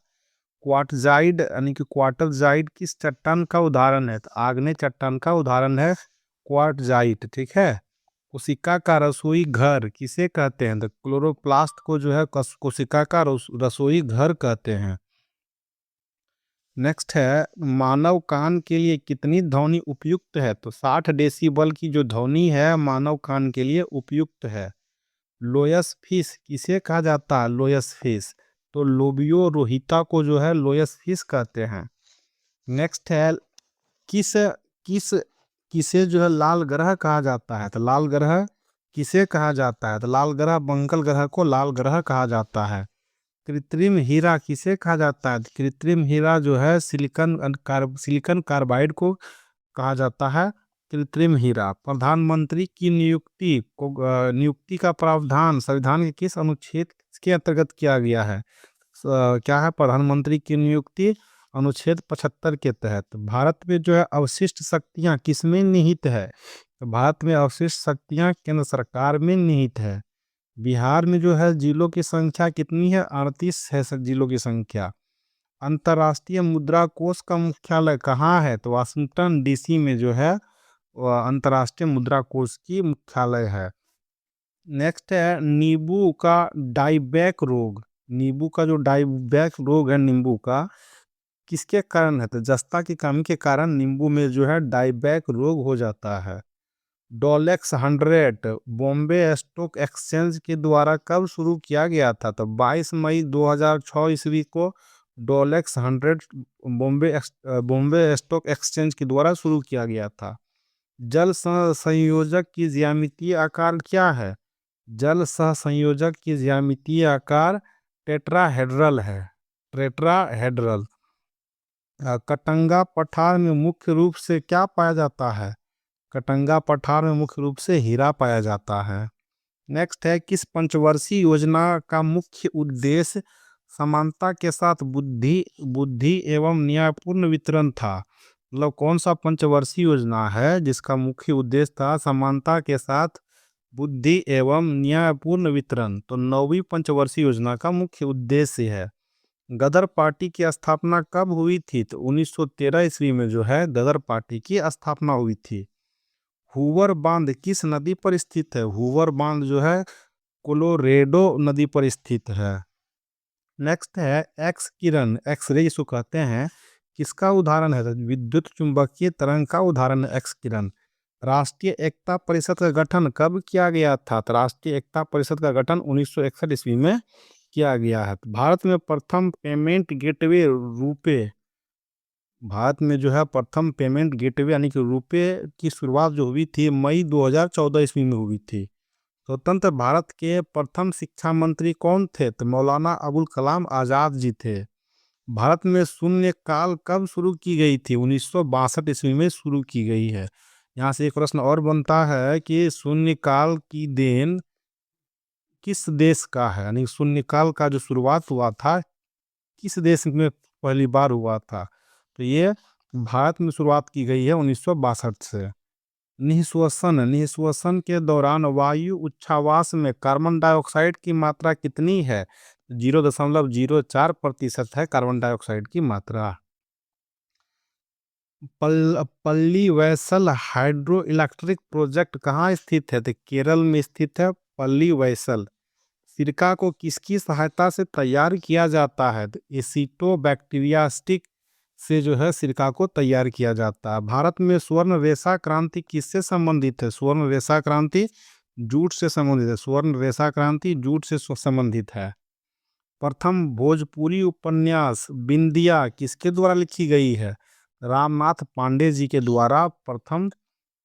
क्वार्टजाइड यानी कि क्वार्टरजाइड किस चट्टान का उदाहरण है? तो आग्नेय चट्टान का उदाहरण है क्वार्टजाइट। ठीक है। कोशिका का रसोई घर किसे कहते हैं? तो क्लोरोप्लास्ट को जो है कोशिका का रसोई घर कहते हैं। नेक्स्ट है, मानव कान के लिए कितनी ध्वनि उपयुक्त है? तो 60 डेसिबल की जो ध्वनि है मानव कान के लिए उपयुक्त है। लोयस फिश किसे कहा जाता है? Loess fish. तो लोबियो रोहिता को जो है लोयस फिश कहते हैं। नेक्स्ट है, किस किस किसे जो है लाल ग्रह कहा जाता है? तो लाल ग्रह किसे कहा जाता है? तो लाल ग्रह मंगल ग्रह को लाल ग्रह कहा जाता है। कृत्रिम हीरा किसे कहा जाता है? कृत्रिम हीरा जो है सिलिकॉन कार्बाइड को कहा जाता है कृत्रिम हीरा। प्रधानमंत्री की नियुक्ति का प्रावधान संविधान के किस अनुच्छेद के अंतर्गत किया गया है? क्या है प्रधानमंत्री की नियुक्ति? अनुच्छेद 75 के तहत। भारत में जो है अवशिष्ट शक्तियां किसमें निहित है? तो भारत में अवशिष्ट शक्तियां केंद्र सरकार में निहित है। बिहार में जो है जिलों की संख्या कितनी है? 38 है जिलों की संख्या। अंतर्राष्ट्रीय मुद्रा कोष का मुख्यालय कहाँ है? तो वाशिंगटन डीसी में जो है अंतर्राष्ट्रीय मुद्रा कोष की मुख्यालय है। नेक्स्ट है, नींबू का डाइबैक रोग। नींबू का जो डाइबैक रोग है नींबू का किसके कारण है? तो जस्ता की कमी के कारण नींबू में जो है डाइबैक रोग हो जाता है। डोलेक्स 100 बॉम्बे स्टॉक एक्सचेंज के द्वारा कब शुरू किया गया था? तो 22 मई 2006 ईस्वी को डोलेक्स 100 बॉम्बे स्टॉक एक्सचेंज के द्वारा शुरू किया गया था। जल संयोजक की ज्यामितीय आकार क्या है? जल सहसंयोजक की ज्यामितीय आकार टेट्राहेड्रल है। टेट्राहेड्रल। कटंगा पठार में मुख्य रूप से क्या पाया जाता है? कटंगा पठार में मुख्य रूप से हीरा पाया जाता है। नेक्स्ट है, किस पंचवर्षीय योजना का मुख्य उद्देश्य समानता के साथ बुद्धि बुद्धि एवं न्यायपूर्ण वितरण था? मतलब कौन सा पंचवर्षीय योजना है जिसका मुख्य उद्देश्य था समानता के साथ बुद्धि एवं न्यायपूर्ण वितरण? तो 9वीं पंचवर्षीय योजना का मुख्य उद्देश्य है। गदर पार्टी की स्थापना कब हुई थी? तो 1913 ईस्वी में जो है गदर पार्टी की स्थापना हुई थी। हूवर बांध किस नदी पर स्थित है? हूवर बांध जो है कोलोरेडो नदी पर स्थित है। नेक्स्ट है, एक्स किरण एक्सरे इसको कहते हैं, किसका उदाहरण है? तो विद्युत चुंबकीय तरंग का उदाहरण है एक्स किरण। राष्ट्रीय एकता परिषद का गठन कब किया गया था? तो राष्ट्रीय एकता परिषद का गठन 1961 ईस्वी में किया गया है। भारत में प्रथम पेमेंट गेटवे रुपे भारत में जो है प्रथम पेमेंट गेटवे यानी कि रुपे की शुरुआत जो हुई थी मई 2014 ईस्वी में हुई थी। स्वतंत्र भारत के प्रथम शिक्षा मंत्री कौन थे? तो मौलाना अबुल कलाम आज़ाद जी थे। भारत में शून्य काल कब शुरू की गई थी? 1962 ईस्वी में शुरू की गई है। यहाँ से एक प्रश्न और बनता है कि शून्य काल की देन किस देश का है? यानी शून्य काल का जो शुरुआत हुआ था किस देश में पहली बार हुआ था? तो ये भारत में शुरुआत की गई है 1962 से। निःश्वसन निःश्वसन के दौरान वायु उच्छ्वास में कार्बन डाइऑक्साइड की मात्रा कितनी है? 0.04% है कार्बन डाइऑक्साइड की मात्रा। पल्ली वैसल हाइड्रो इलेक्ट्रिक प्रोजेक्ट कहाँ स्थित है? तो केरल में स्थित है पल्ली वैसल। सिरका को किसकी सहायता से तैयार किया जाता है? तो एसिटोबैक्टीरियास्टिक से जो है सिरका को तैयार किया जाता है। भारत में स्वर्ण रेशा क्रांति किससे संबंधित है? स्वर्ण रेशा क्रांति जूट से संबंधित है। स्वर्ण रेशा क्रांति जूट से संबंधित है। प्रथम भोजपुरी उपन्यास बिंदिया किसके द्वारा लिखी गई है? रामनाथ पांडे जी के द्वारा प्रथम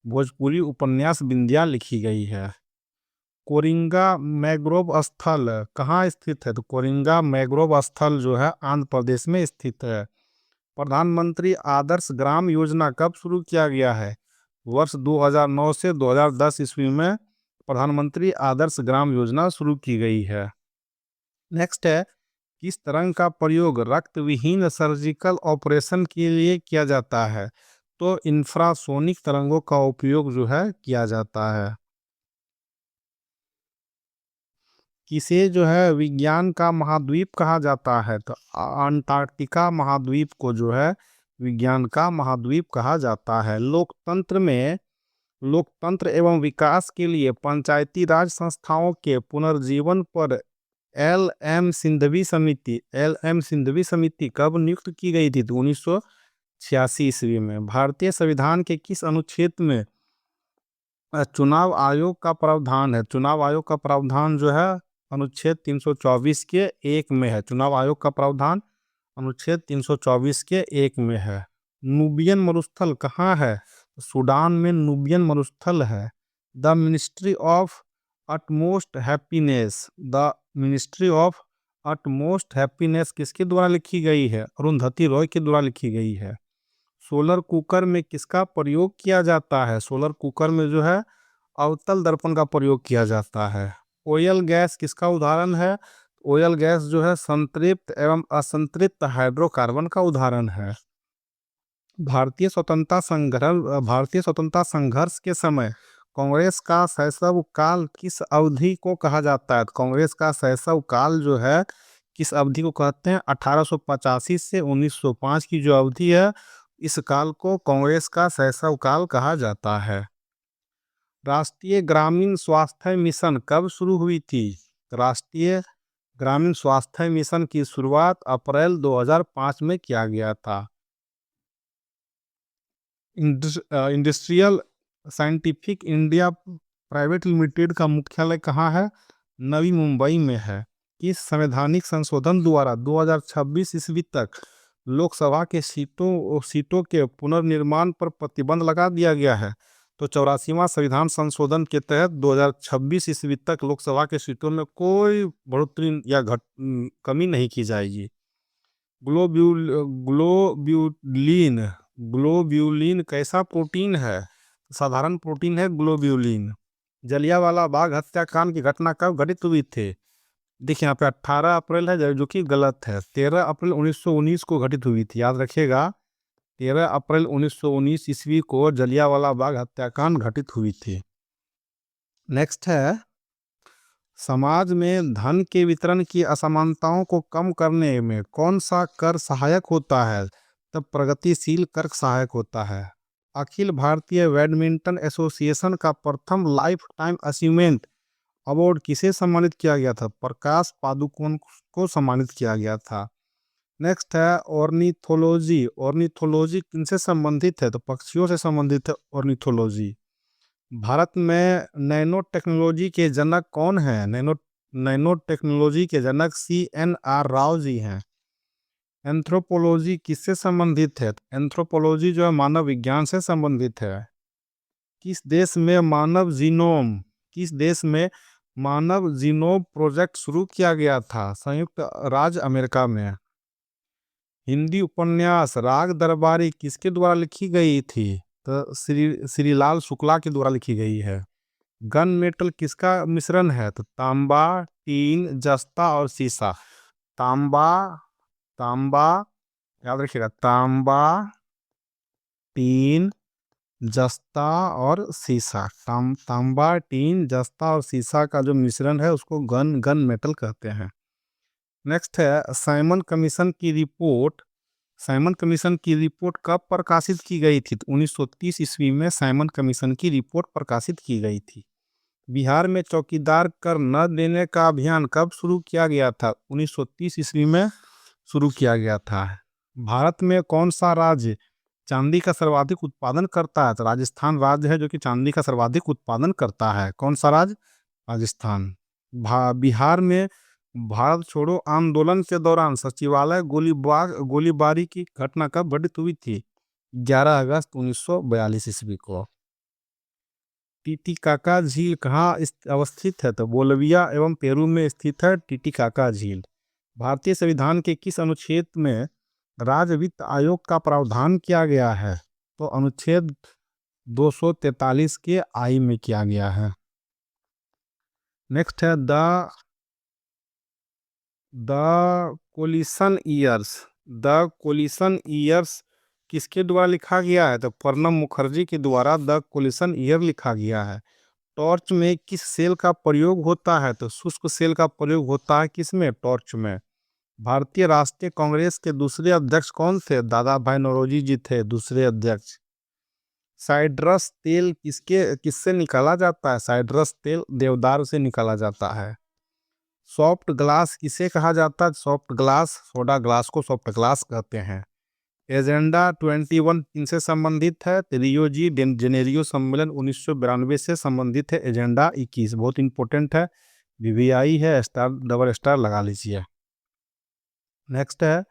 भोजपुरी उपन्यास बिंदिया लिखी गई है। कोरिंगा मैंग्रोव स्थल कहाँ स्थित है? तो कोरिंगा मैंग्रोव स्थल जो है आंध्र प्रदेश में स्थित है। प्रधानमंत्री आदर्श ग्राम योजना कब शुरू किया गया है? वर्ष 2009 से 2010 ईस्वी में प्रधानमंत्री आदर्श ग्राम योजना शुरू की गई है। नेक्स्ट है, किस तरंग का प्रयोग रक्त विहीन सर्जिकल ऑपरेशन के लिए किया जाता है? तो इंफ्रासोनिक तरंगों का उपयोग जो है किया जाता है। किसे जो है विज्ञान का महाद्वीप कहा जाता है? तो अंटार्कटिका महाद्वीप को जो है विज्ञान का महाद्वीप कहा जाता है। लोकतंत्र एवं विकास के लिए पंचायती राज संस्थाओं के पुनर्जीवन पर एल एम सिंघवी समिति कब नियुक्त की गई थी? तो 1986 ईस्वी में। भारतीय संविधान के किस अनुच्छेद में चुनाव आयोग का प्रावधान है? चुनाव आयोग का प्रावधान जो है अनुच्छेद 324 के 1 में है। चुनाव आयोग का प्रावधान अनुच्छेद 324 के 1 में है। नूबियन मरुस्थल कहाँ है? सूडान में नूबियन मरुस्थल है। The ministry of utmost happiness किसके द्वारा लिखी गई है? अरुंधति रॉय के द्वारा लिखी गई है। सोलर कुकर में किसका प्रयोग किया जाता है? सोलर कुकर में जो है अवतल दर्पण का प्रयोग किया जाता है। ऑयल गैस किसका उदाहरण है? ऑयल गैस जो है संतृप्त एवं असंतृप्त हाइड्रोकार्बन का उदाहरण है। भारतीय स्वतंत्रता संघर्ष के समय कांग्रेस का शैशव काल किस अवधि को कहा जाता है? कांग्रेस का शैशव काल जो है किस अवधि को कहते हैं? 1885 से 1905 की जो अवधि है इस काल को कांग्रेस का शैशव काल कहा जाता है। राष्ट्रीय ग्रामीण स्वास्थ्य मिशन कब शुरू हुई थी? राष्ट्रीय ग्रामीण स्वास्थ्य मिशन की शुरुआत अप्रैल 2005 में किया गया था। Industrial scientific India private limited का मुख्यालय कहाँ है? नवी मुंबई में है। किस संवैधानिक संशोधन द्वारा 2026 ईस्वी तक लोकसभा के सीटों के पुनर्निर्माण पर प्रतिबंध लगा दिया गया है? तो 84वां संविधान संशोधन के तहत 2026 ईस्वी तक लोकसभा के सीटों में कोई बढ़ोतरी या कमी नहीं की जाएगी। ग्लोब्यूलिन ग्लोब्यूलिन कैसा प्रोटीन है? साधारण प्रोटीन है ग्लोब्यूलिन। जलियांवाला बाग हत्याकांड की घटना कब घटित हुई थी? देखिए यहाँ पे 18 अप्रैल है जो कि गलत है। 13 अप्रैल 1919 को घटित हुई थी, याद रखिएगा। 13 अप्रैल 1919 ईस्वी को जलियांवाला बाग हत्याकांड घटित हुई थी। नेक्स्ट है, समाज में धन के वितरण की असमानताओं को कम करने में कौन सा कर सहायक होता है? तब प्रगतिशील कर सहायक होता है। अखिल भारतीय बैडमिंटन एसोसिएशन का प्रथम लाइफ टाइम अचीवमेंट अवार्ड किसे सम्मानित किया गया था? प्रकाश पादुकोण को सम्मानित किया गया था। नेक्स्ट है ऑर्निथोलॉजी किनसे संबंधित है? तो पक्षियों से संबंधित है ऑर्निथोलॉजी। भारत में नैनो टेक्नोलॉजी के जनक कौन है? नैनो टेक्नोलॉजी के जनक CNR राव जी हैं। एंथ्रोपोलॉजी किससे संबंधित है? एंथ्रोपोलॉजी जो है मानव विज्ञान से संबंधित है। किस देश में मानव जीनोम प्रोजेक्ट शुरू किया गया था? संयुक्त राज्य अमेरिका में। हिंदी उपन्यास राग दरबारी किसके द्वारा लिखी गई थी? तो श्रीलाल शुक्ला के द्वारा लिखी गई है। गन मेटल किसका मिश्रण है? तो तांबा, टीन, जस्ता और सीसा। तांबा, तांबा, याद रखिएगा, तांबा, टीन, जस्ता और सीसा। तांबा, टीन, जस्ता और सीसा का जो मिश्रण है उसको गन मेटल कहते हैं। नेक्स्ट है साइमन कमीशन की रिपोर्ट। साइमन कमीशन की रिपोर्ट कब प्रकाशित की गई थी? तो 1930 ईस्वी में साइमन कमीशन की रिपोर्ट प्रकाशित की गई थी। बिहार में चौकीदार कर न देने का अभियान कब शुरू किया गया था? 1930 ईस्वी में शुरू किया गया था। भारत में कौन सा राज्य चांदी का सर्वाधिक उत्पादन करता है? तो राजस्थान राज्य है जो कि चांदी का सर्वाधिक उत्पादन करता है। कौन सा राज्य? राजस्थान। बिहार में भारत छोड़ो आंदोलन के दौरान सचिवालय गोलीबारी की घटना कब घटित हुई थी? 11 अगस्त 1942 ईस्वी को। टीटीकाका झील कहाँ अवस्थित है? तो बोलिविया एवं पेरू में स्थित है टीटीकाका झील। भारतीय संविधान के किस अनुच्छेद में राज्य वित्त आयोग का प्रावधान किया गया है? तो अनुच्छेद 243 के आई में किया गया है। नेक्स्ट है the coalition years. The coalition years किसके द्वारा लिखा गया है? तो प्रणब मुखर्जी के द्वारा द कोलिशन ईयर लिखा गया है। टॉर्च में किस सेल का प्रयोग होता है? तो शुष्क सेल का प्रयोग होता है किसमें? टॉर्च में। भारतीय राष्ट्रीय कांग्रेस के दूसरे अध्यक्ष कौन थे? दादा भाई नौरोजी जी थे दूसरे अध्यक्ष। साइट्रस तेल किससे निकाला जाता है? साइट्रस तेल देवदार से निकाला जाता है। सॉफ्ट ग्लास किसे कहा जाता है? सॉफ्ट ग्लास, सोडा ग्लास को सॉफ्ट ग्लास कहते हैं। एजेंडा 21 किनसे संबंधित है? रियो जी जेनेरियो सम्मेलन 1992 से संबंधित है। एजेंडा 21 बहुत इंपॉर्टेंट है, वीवीआई है, स्टार डबल स्टार लगा लीजिए। नेक्स्ट है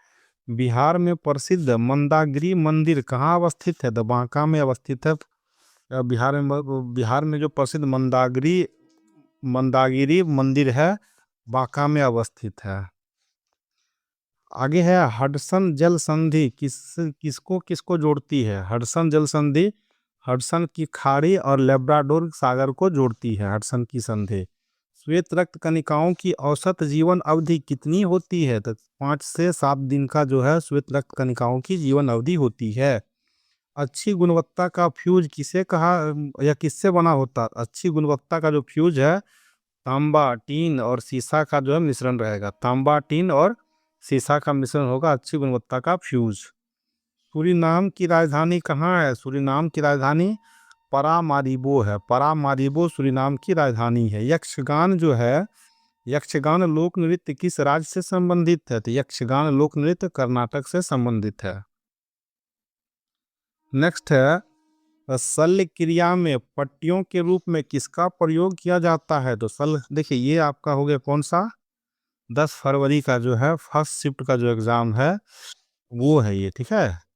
बिहार में प्रसिद्ध मंदागिरी मंदिर कहाँ अवस्थित है? तो बांका में अवस्थित है। बिहार में जो प्रसिद्ध मंदागिरी मंदिर है बांका में अवस्थित है। आगे है हडसन जल संधि किसको किसको जोड़ती है? हडसन जल संधि हडसन की खाड़ी और लेब्राडोर सागर को जोड़ती है। हडसन की संधि। श्वेत रक्त कणिकाओं की औसत जीवन अवधि कितनी होती है? तो 5 से 7 दिन का जो है श्वेत रक्त कणिकाओं की जीवन अवधि होती है। अच्छी गुणवत्ता का फ्यूज किसे कहा या किससे बना होता है? अच्छी गुणवत्ता का जो फ्यूज है तांबा, टीन और सीसा का जो है मिश्रण रहेगा। तांबा, टीन और सीसा का मिश्रण होगा अच्छी गुणवत्ता का फ्यूज। सूरीनाम की राजधानी कहाँ है? सूरीनाम की राजधानी परामारिबो है। परामारिबो सूरीनाम की राजधानी है। यक्षगान जो है, यक्षगान लोक नृत्य किस राज्य से संबंधित है? तो यक्षगान लोक नृत्य कर्नाटक से संबंधित है। नेक्स्ट है शल्य क्रिया में पट्टियों के रूप में किसका प्रयोग किया जाता है? तो शल्य देखिए ये आपका हो गया कौन सा 10 फरवरी का जो है फर्स्ट शिफ्ट का जो एग्जाम है वो है ये, ठीक है।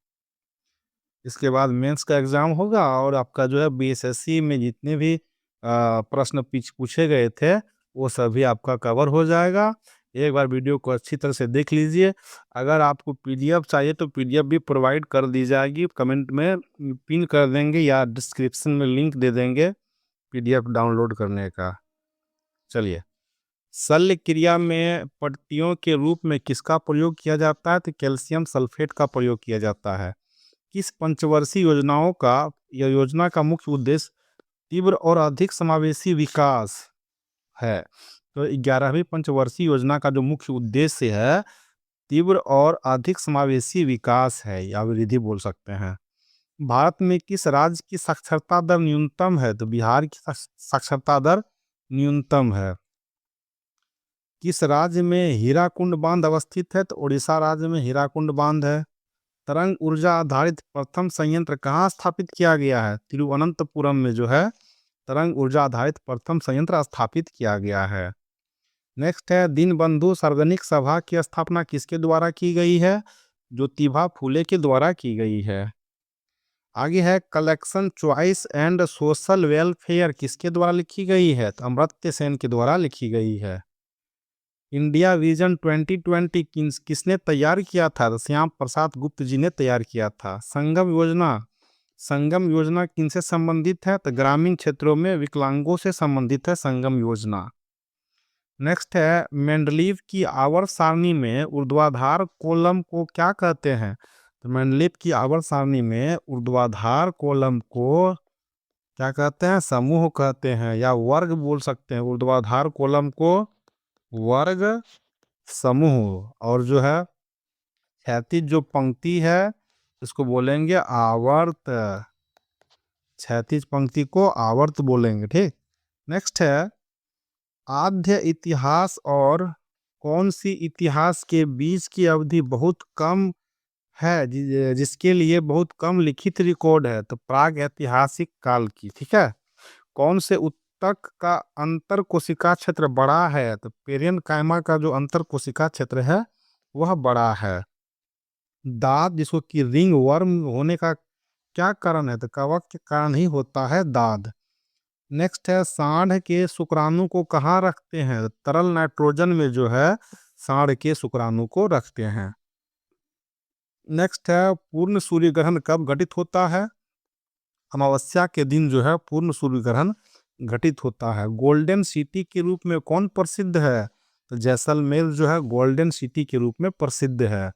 इसके बाद मेंस का एग्जाम होगा और आपका जो है बीएसएससी में जितने भी प्रश्न पूछे गए थे वो सभी आपका कवर हो जाएगा। एक बार वीडियो को अच्छी तरह से देख लीजिए। अगर आपको पीडीएफ चाहिए तो पीडीएफ भी प्रोवाइड कर दी जाएगी, कमेंट में पिन कर देंगे या डिस्क्रिप्शन में लिंक दे देंगे पीडीएफ डाउनलोड करने का। चलिए, शल्य क्रिया में पट्टियों के रूप में किसका प्रयोग किया जाता है? तो कैल्शियम सल्फेट का प्रयोग किया जाता है। किस पंचवर्षीय योजना का मुख्य उद्देश्य तीव्र और अधिक समावेशी विकास है? तो 11वीं पंचवर्षीय योजना का जो मुख्य उद्देश्य है तीव्र और अधिक समावेशी विकास है या वृद्धि बोल सकते हैं। भारत में किस राज्य की साक्षरता दर न्यूनतम है? तो बिहार की साक्षरता दर न्यूनतम है। किस राज्य में हीराकुंड बांध अवस्थित है? तो उड़ीसा राज्य में हीराकुंड बांध है। तरंग ऊर्जा आधारित प्रथम संयंत्र कहाँ स्थापित किया गया है? तिरुवनंतपुरम में जो है तरंग ऊर्जा आधारित प्रथम संयंत्र स्थापित किया गया है। नेक्स्ट है दीनबंधु सार्वजनिक सभा की स्थापना किसके द्वारा की गई है? ज्योतिबा फूले के द्वारा की गई है। आगे है collection choice and social welfare किसके द्वारा लिखी गई है? तो अमर्त्य सेन के द्वारा लिखी गई है। इंडिया विजन 2020 किसने तैयार किया था? तो श्याम प्रसाद गुप्त जी ने तैयार किया था। संगम योजना किनसे संबंधित है? तो ग्रामीण क्षेत्रों में विकलांगों से संबंधित है संगम योजना। नेक्स्ट है, मेंडलीव की आवर्त सारणी में ऊर्ध्वाधर कॉलम को क्या कहते हैं? तो मेंडलीव की आवर्त सारणी में ऊर्ध्वाधर कॉलम को क्या कहते हैं? समूह कहते हैं या वर्ग बोल सकते हैं। ऊर्ध्वाधर कॉलम को वर्ग समूह, और जो है क्षैतिज जो पंक्ति है इसको बोलेंगे आवर्त। क्षैतिज पंक्ति को आवर्त बोलेंगे, ठीक। नेक्स्ट है, आद्य इतिहास और कौन सी इतिहास के बीच की अवधि बहुत कम है, जिसके लिए बहुत कम लिखित रिकॉर्ड है? तो प्राग ऐतिहासिक काल की, ठीक है। कौन से ऊतक का अंतर कोशिका क्षेत्र बड़ा है? तो पेरियन कायमा का जो अंतर कोशिका क्षेत्र है वह बड़ा है। दाद जिसको कि रिंग वर्म होने का क्या कारण है? तो कवक के कारण ही होता है दाद। नेक्स्ट है, सांड के शुक्राणु को कहाँ रखते हैं? तरल नाइट्रोजन में जो है सांड के शुक्राणु को रखते हैं। नेक्स्ट है, पूर्ण सूर्य ग्रहण कब घटित होता है? अमावस्या के दिन जो है पूर्ण सूर्य ग्रहण घटित होता है। गोल्डन सिटी के रूप में कौन प्रसिद्ध है? तो जैसलमेर जो है गोल्डन सिटी के रूप में प्रसिद्ध है।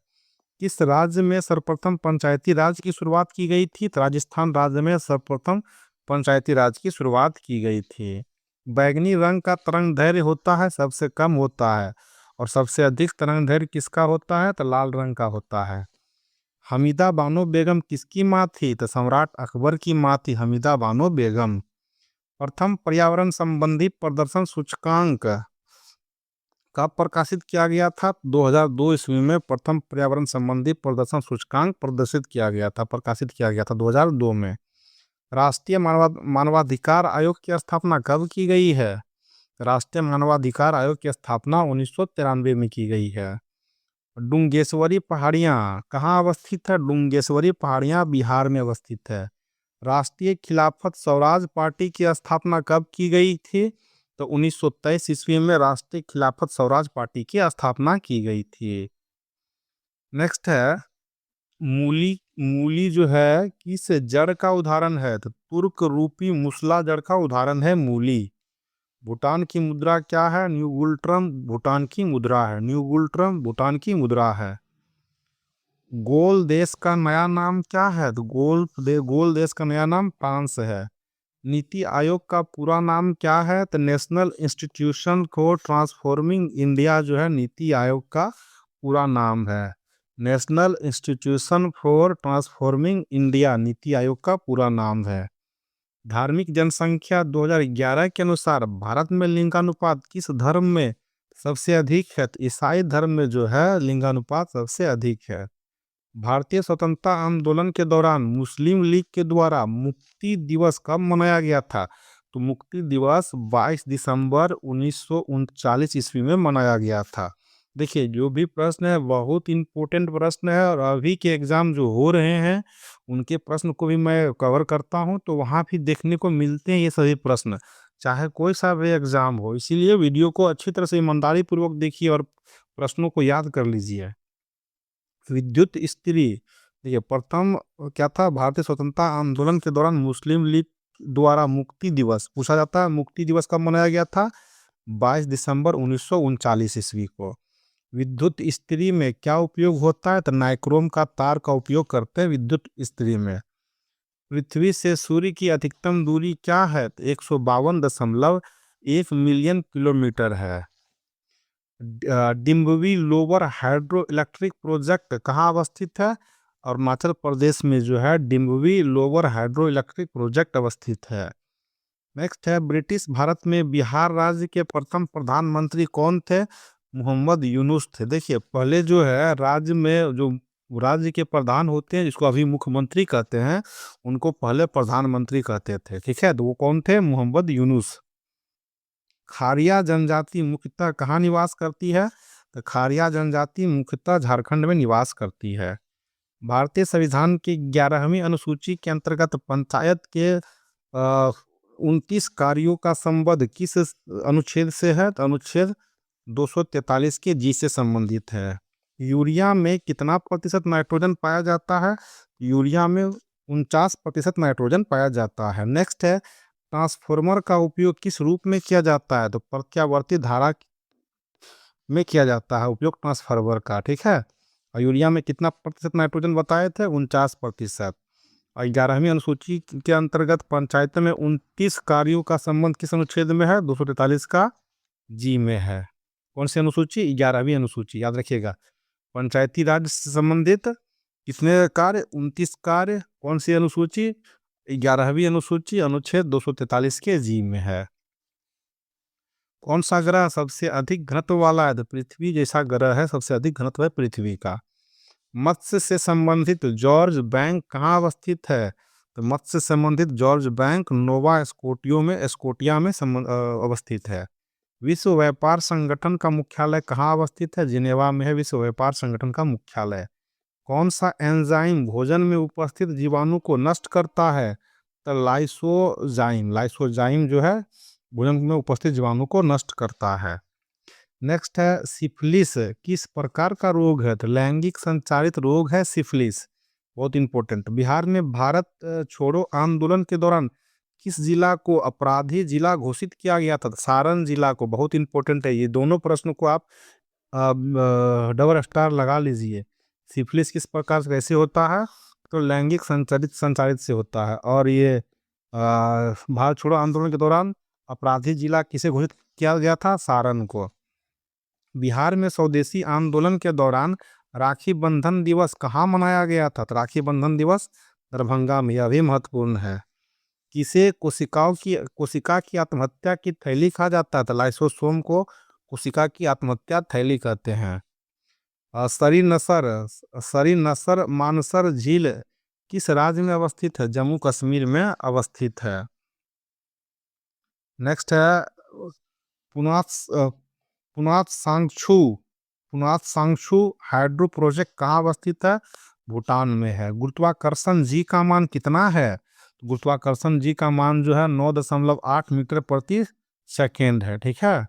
किस राज्य में सर्वप्रथम पंचायती राज की शुरुआत की गई थी? तो राजस्थान राज्य में सर्वप्रथम पंचायती राज की शुरुआत की गई थी। बैगनी रंग का तरंग दैर्घ्य होता है सबसे कम होता है, और सबसे अधिक तरंग दैर्घ्य किसका होता है? तो लाल रंग का होता है। हमीदा बानो बेगम किसकी माँ थी? तो सम्राट अकबर की माँ थी हमीदा बानो बेगम। प्रथम पर्यावरण संबंधी प्रदर्शन सूचकांक कब प्रकाशित किया गया था? 2002 ईस्वी में प्रथम पर्यावरण संबंधी प्रदर्शन सूचकांक प्रकाशित किया गया था 2002 में। राष्ट्रीय मानवाधिकार आयोग की स्थापना कब की गई है? राष्ट्रीय मानवाधिकार आयोग की स्थापना 1993 में की गई है। डुंगेश्वरी पहाड़ियाँ कहाँ अवस्थित है? डुंगेश्वरी पहाड़ियाँ बिहार में अवस्थित है। राष्ट्रीय खिलाफत स्वराज पार्टी की स्थापना कब की गई थी? तो 1923 ईस्वी में राष्ट्रीय खिलाफत स्वराज पार्टी की स्थापना की गई थी। नेक्स्ट है, मूली मूली जो है किस जड़ का उदाहरण है? तो तुर्क रूपी मुसला जड़ का उदाहरण है मूली। भूटान की मुद्रा क्या है? न्यू गुल्ट्रम भूटान की मुद्रा है। न्यू गुल्ट्रम भूटान की मुद्रा है। गोल देश का नया नाम क्या है? तो गोल देश का नया नाम फ्रांस है। नीति आयोग का पूरा नाम क्या है? तो national institution for transforming India जो है नीति आयोग का पूरा नाम है। National institution for transforming India NITI Aayog का पूरा नाम है। धार्मिक जनसंख्या 2011 के अनुसार भारत में लिंगानुपात किस धर्म में सबसे अधिक है? तो ईसाई धर्म में जो है लिंगानुपात सबसे अधिक है। भारतीय स्वतंत्रता आंदोलन के दौरान मुस्लिम लीग के द्वारा मुक्ति दिवस कब मनाया गया था? तो मुक्ति दिवस 22 दिसंबर 1939 ईस्वी में मनाया गया था। देखिए, जो भी प्रश्न है बहुत इंपॉर्टेंट प्रश्न है, और अभी के एग्जाम जो हो रहे हैं उनके प्रश्न को भी मैं कवर करता हूं, तो वहां भी देखने को मिलते हैं ये सभी प्रश्न, चाहे कोई सा भी एग्जाम हो। इसीलिए वीडियो को अच्छी तरह से ईमानदारी पूर्वक देखिए और प्रश्नों को याद कर लीजिए। विद्युत स्त्री, देखिए प्रथम क्या था? भारतीय स्वतंत्रता आंदोलन के दौरान मुस्लिम लीग द्वारा मुक्ति दिवस पूछा जाता है। मुक्ति दिवस कब मनाया गया था? 22 दिसंबर 1939 ईस्वी को। विद्युत स्त्री में क्या उपयोग होता है? तो नाइक्रोम का तार का उपयोग करते हैं विद्युत स्त्री में। पृथ्वी से सूर्य की अधिकतम दूरी क्या है? तो 152.1 मिलियन किलोमीटर है। डिम्बवी लोअर हाइड्रो इलेक्ट्रिक प्रोजेक्ट कहाँ अवस्थित है? अरुणाचल प्रदेश में जो है डिम्बवी लोअर हाइड्रो इलेक्ट्रिक प्रोजेक्ट अवस्थित है। नेक्स्ट है, ब्रिटिश भारत में बिहार राज्य के प्रथम प्रधानमंत्री कौन थे? मोहम्मद यूनुस थे। देखिए, पहले जो है राज्य में जो राज्य के प्रधान होते हैं जिसको अभी मुख्यमंत्री कहते हैं, उनको पहले प्रधानमंत्री कहते थे, ठीक है। तो वो कौन थे? मोहम्मद यूनुस। खारिया जनजाति मुख्यतः कहाँ निवास करती है? तो खारिया जनजाति मुख्यतः झारखंड में निवास करती है। भारतीय संविधान की 11वीं अनुसूची के अंतर्गत पंचायत के 29 कार्यों का संबंध किस अनुच्छेद से है? तो अनुच्छेद 243 के जी से संबंधित है। यूरिया में कितना प्रतिशत नाइट्रोजन पाया जाता है? यूरिया में 49% नाइट्रोजन पाया जाता है। नेक्स्ट है, ट्रांसफार्मर का उपयोग किस रूप में किया जाता है? तो प्रत्यावर्ती धारा में किया जाता है उपयोग ट्रांसफार्मर का, ठीक है। और यूरिया में कितना प्रतिशत नाइट्रोजन बताए थे? 49%। और 11वीं अनुसूची के अंतर्गत पंचायत में 29 कार्यों का संबंध किस अनुच्छेद में है? 243 का जी में है। कौन सी अनुसूची? 11वीं अनुसूची, याद रखिएगा। पंचायती राज से संबंधित कितने कार्य? 29 कार्य। कौन सी अनुसूची? 11वीं अनुसूची, अनुच्छेद 243 के जी में है। कौन सा ग्रह सबसे अधिक घनत्व वाला है? तो पृथ्वी जैसा ग्रह है, सबसे अधिक घनत्व है पृथ्वी का। मत्स्य से संबंधित जॉर्ज बैंक कहाँ अवस्थित है? तो मत्स्य से संबंधित जॉर्ज बैंक नोवा स्कोटिया में अवस्थित है। विश्व व्यापार संगठन का मुख्यालय कहाँ अवस्थित है? जिनेवा में है विश्व व्यापार संगठन का मुख्यालय। कौन सा एंजाइम भोजन में उपस्थित जीवाणु को नष्ट करता है? तो लाइसोजाइम जो है भोजन में उपस्थित जीवाणु को नष्ट करता है। नेक्स्ट है, सिफिलिस किस प्रकार का रोग है? तो लैंगिक संचारित रोग है सिफिलिस, बहुत इंपॉर्टेंट। बिहार में भारत छोड़ो आंदोलन के दौरान किस जिला को अपराधी जिला घोषित किया गया था? सारण जिला को, बहुत इंपॉर्टेंट है। ये दोनों प्रश्न को आप डबल स्टार लगा लीजिए। सिफिलिस किस प्रकार से कैसे होता है? तो लैंगिक संचारित से होता है। और ये भारत छोड़ो आंदोलन के दौरान अपराधी जिला किसे घोषित किया गया था? सारण को। बिहार में स्वदेशी आंदोलन के दौरान राखी बंधन दिवस कहाँ मनाया गया था? तो राखी बंधन दिवस दरभंगा में, यह भी महत्वपूर्ण है। किसे कोशिका की आत्महत्या की थैली कहा जाता है? तो लाइसोसोम को कोशिका की आत्महत्या थैली कहते हैं। सरी नसर मानसर झील किस राज्य में अवस्थित है? जम्मू कश्मीर में अवस्थित है। नेक्स्ट है, पुनात पुनात सांगछू हाइड्रो प्रोजेक्ट कहाँ अवस्थित है? भूटान में है। गुरुत्वाकर्षण जी का मान कितना है? गुरुत्वाकर्षण जी का मान जो है 9.8 मीटर प्रति सेकेंड है, ठीक है।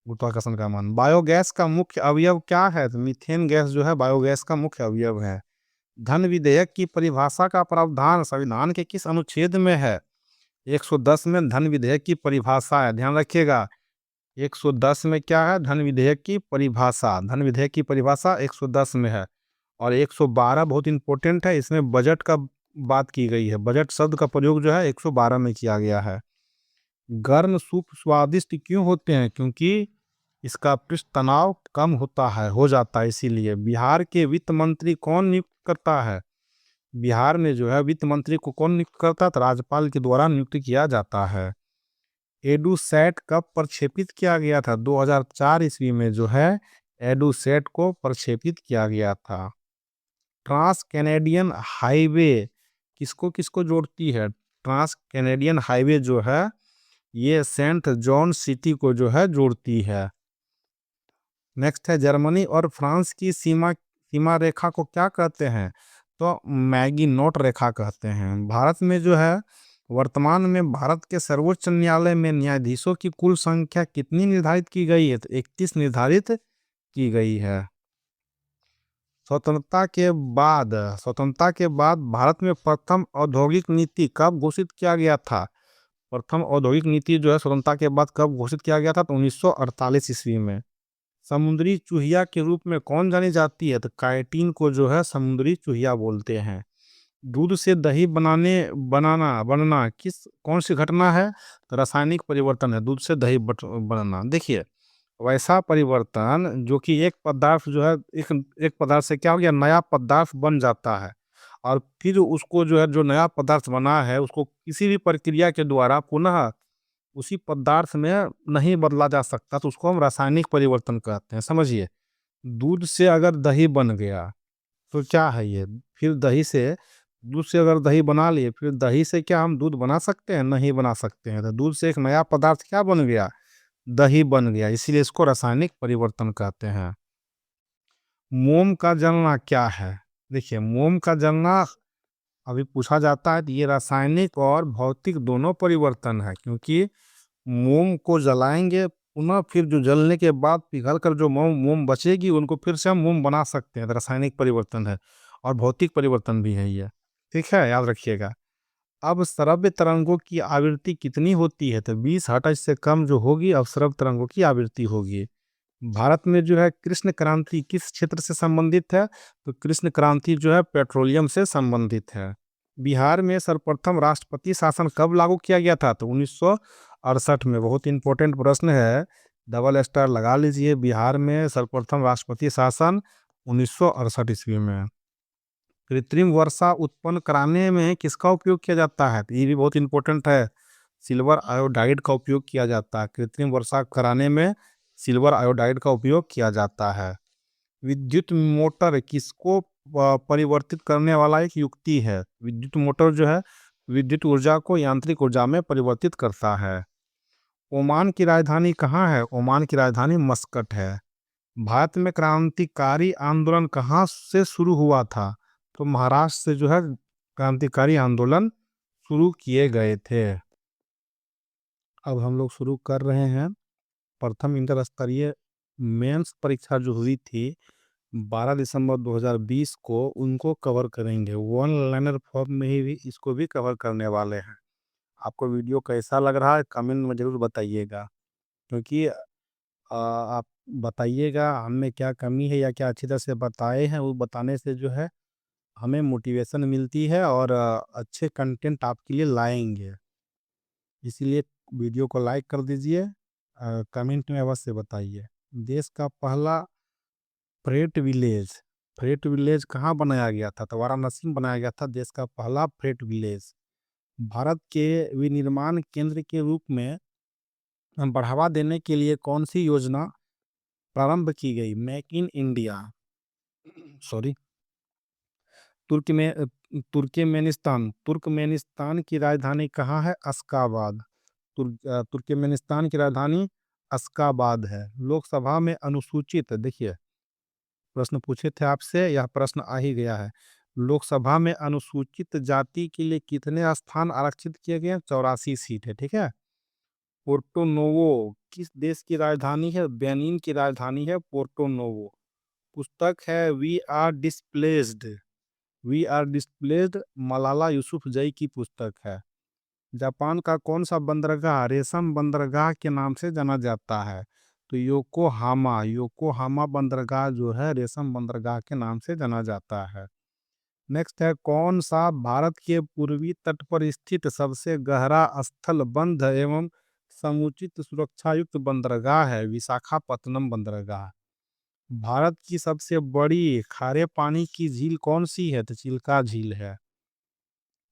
गुरुत्वाकर्षण का मान। बायोगैस का मुख्य अवयव क्या है? तो मीथेन गैस जो है बायोगैस का मुख्य अवयव है। धन विधेयक की परिभाषा का प्रावधान संविधान के किस अनुच्छेद में है? 110 में धन विधेयक की परिभाषा है, ध्यान रखिएगा। 110 में क्या है? धन विधेयक की परिभाषा। धन विधेयक की परिभाषा 110 में है। और 112 बहुत इंपॉर्टेंट है, इसमें बजट का बात की गई है। बजट शब्द का प्रयोग जो है 112 में किया गया है। गर्म सूप स्वादिष्ट क्यों होते हैं? क्योंकि इसका पृष्ठ तनाव कम होता है, हो जाता है, इसीलिए। बिहार के वित्त मंत्री कौन नियुक्त करता है? बिहार में जो है वित्त मंत्री को कौन नियुक्त करता है? तो राज्यपाल के द्वारा नियुक्त किया जाता है। एडुसैट कब प्रक्षेपित किया गया था? 2004 ईस्वी में जो है एडुसैट को प्रक्षेपित किया गया था। ट्रांस कैनेडियन हाईवे किसको किसको जोड़ती है? ट्रांस कैनेडियन हाईवे जो है ये सेंट जॉन सिटी को जो है जोड़ती है। नेक्स्ट है, जर्मनी और फ्रांस की सीमा रेखा को क्या कहते हैं? तो मैगी नोट रेखा कहते हैं। भारत में जो है वर्तमान में भारत के सर्वोच्च न्यायालय में न्यायाधीशों की कुल संख्या कितनी निर्धारित की गई है? तो 31 निर्धारित की गई है। स्वतंत्रता के बाद भारत में प्रथम औद्योगिक नीति कब घोषित किया गया था? प्रथम औद्योगिक नीति जो है स्वतंत्रता के बाद कब घोषित किया गया था? तो 1948 ईस्वी में। समुद्री चूहिया के रूप में कौन जानी जाती है? तो काइटिन को जो है समुद्री चूहिया बोलते हैं। दूध से दही बनना कौन सी घटना है? तो रासायनिक परिवर्तन है, दूध से दही बनना। देखिए, वैसा परिवर्तन जो कि एक पदार्थ जो है एक पदार्थ से क्या हो गया, नया पदार्थ बन जाता है। और फिर उसको जो है जो नया पदार्थ बना है उसको किसी भी प्रक्रिया के द्वारा पुनः उसी पदार्थ में नहीं बदला जा सकता, तो उसको हम रासायनिक परिवर्तन कहते हैं, समझिए। दूध से अगर दही बन गया तो क्या है ये? फिर दूध से अगर दही बना लिए, फिर दही से क्या हम दूध बना सकते हैं? नहीं बना सकते हैं। तो दूध से एक नया पदार्थ क्या बन गया? दही बन गया, इसीलिए इसको रासायनिक परिवर्तन कहते हैं। मोम का जलना क्या है? देखिए, मोम का जलना अभी पूछा जाता है तो ये रासायनिक और भौतिक दोनों परिवर्तन है, क्योंकि मोम को जलाएंगे पुनः फिर जो जलने के बाद पिघल कर जो मोम मोम बचेगी उनको फिर से हम मोम बना सकते हैं। तो रासायनिक परिवर्तन है और भौतिक परिवर्तन भी है ये। ठीक है, याद रखिएगा। अब श्रव्य तरंगों की आवृत्ति कितनी होती है? तो 20 हर्ट्ज से कम जो होगी अब श्रव्य तरंगों की आवृत्ति होगी। भारत में जो है कृष्ण क्रांति किस क्षेत्र से संबंधित है? तो कृष्ण क्रांति जो है पेट्रोलियम से संबंधित है। बिहार में सर्वप्रथम राष्ट्रपति शासन कब लागू किया गया था? तो 1968 में। बहुत इंपॉर्टेंट प्रश्न है, डबल स्टार लगा लीजिए। बिहार में सर्वप्रथम राष्ट्रपति शासन 1968 ईस्वी में। कृत्रिम वर्षा उत्पन्न कराने में किसका उपयोग किया जाता है? तो ये भी बहुत इंपॉर्टेंट है, सिल्वर आयोडाइड का उपयोग किया जाता है। कृत्रिम वर्षा कराने में सिल्वर आयोडाइड का उपयोग किया जाता है। विद्युत मोटर किसको परिवर्तित करने वाला एक युक्ति है? विद्युत मोटर जो है विद्युत ऊर्जा को यांत्रिक ऊर्जा में परिवर्तित करता है। ओमान की राजधानी कहाँ है? ओमान की राजधानी मस्कट है। भारत में क्रांतिकारी आंदोलन कहाँ से शुरू हुआ था? तो महाराष्ट्र से जो है क्रांतिकारी आंदोलन शुरू किए गए थे। अब हम लोग शुरू कर रहे हैं प्रथम इंटर स्तरीय मेंस परीक्षा जो हुई थी 12 दिसंबर 2020 को, उनको कवर करेंगे। वन लाइनर फॉर्म में ही इसको भी कवर करने वाले हैं। आपको वीडियो कैसा लग रहा है कमेंट में जरूर बताइएगा, क्योंकि आप बताइएगा हमें क्या कमी है या क्या अच्छी तरह से बताए हैं, वो बताने से जो है हमें मोटिवेशन मिलती है और अच्छे कंटेंट आपके लिए लाएंगे। इसीलिए वीडियो को लाइक कर दीजिए, कमेंट में अवश्य बताइए। देश का पहला फ्रेट विलेज, फ्रेट विलेज कहाँ बनाया गया था? तो वाराणसी में बनाया गया था देश का पहला फ्रेट विलेज। भारत के विनिर्माण केंद्र के रूप में बढ़ावा देने के लिए कौन सी योजना प्रारंभ की गई? मेक इन इंडिया, सॉरी, तुर्क में तुर्कमेनिस्तान, तुर्कमेनिस्तान की राजधानी कहाँ है? अश्गाबाद। तुर्कमेनिस्तान की राजधानी अश्गाबाद है। लोकसभा में अनुसूचित, देखिए प्रश्न पूछे थे आपसे, यह प्रश्न आ ही गया है। लोकसभा में अनुसूचित जाति के लिए कितने स्थान आरक्षित किए गए? 84 सीट है। ठीक है। पोर्टो नोवो किस देश की राजधानी है? बेनिन की राजधानी है पोर्टो नोवो। पुस्तक है we are displaced, we are displaced, Malala Yousafzai की पुस्तक है। जापान का कौन सा बंदरगाह रेशम बंदरगाह के नाम से जाना जाता है? तो योकोहामा, योकोहामा बंदरगाह जो है रेशम बंदरगाह के नाम से जाना जाता है। नेक्स्ट है, कौन सा भारत के पूर्वी तट पर स्थित सबसे गहरा स्थल बंध एवं समुचित सुरक्षा युक्त बंदरगाह है? विशाखापत्तनम बंदरगाह। भारत की सबसे बड़ी खारे पानी की झील कौन सी है? तो चिल्का झील है।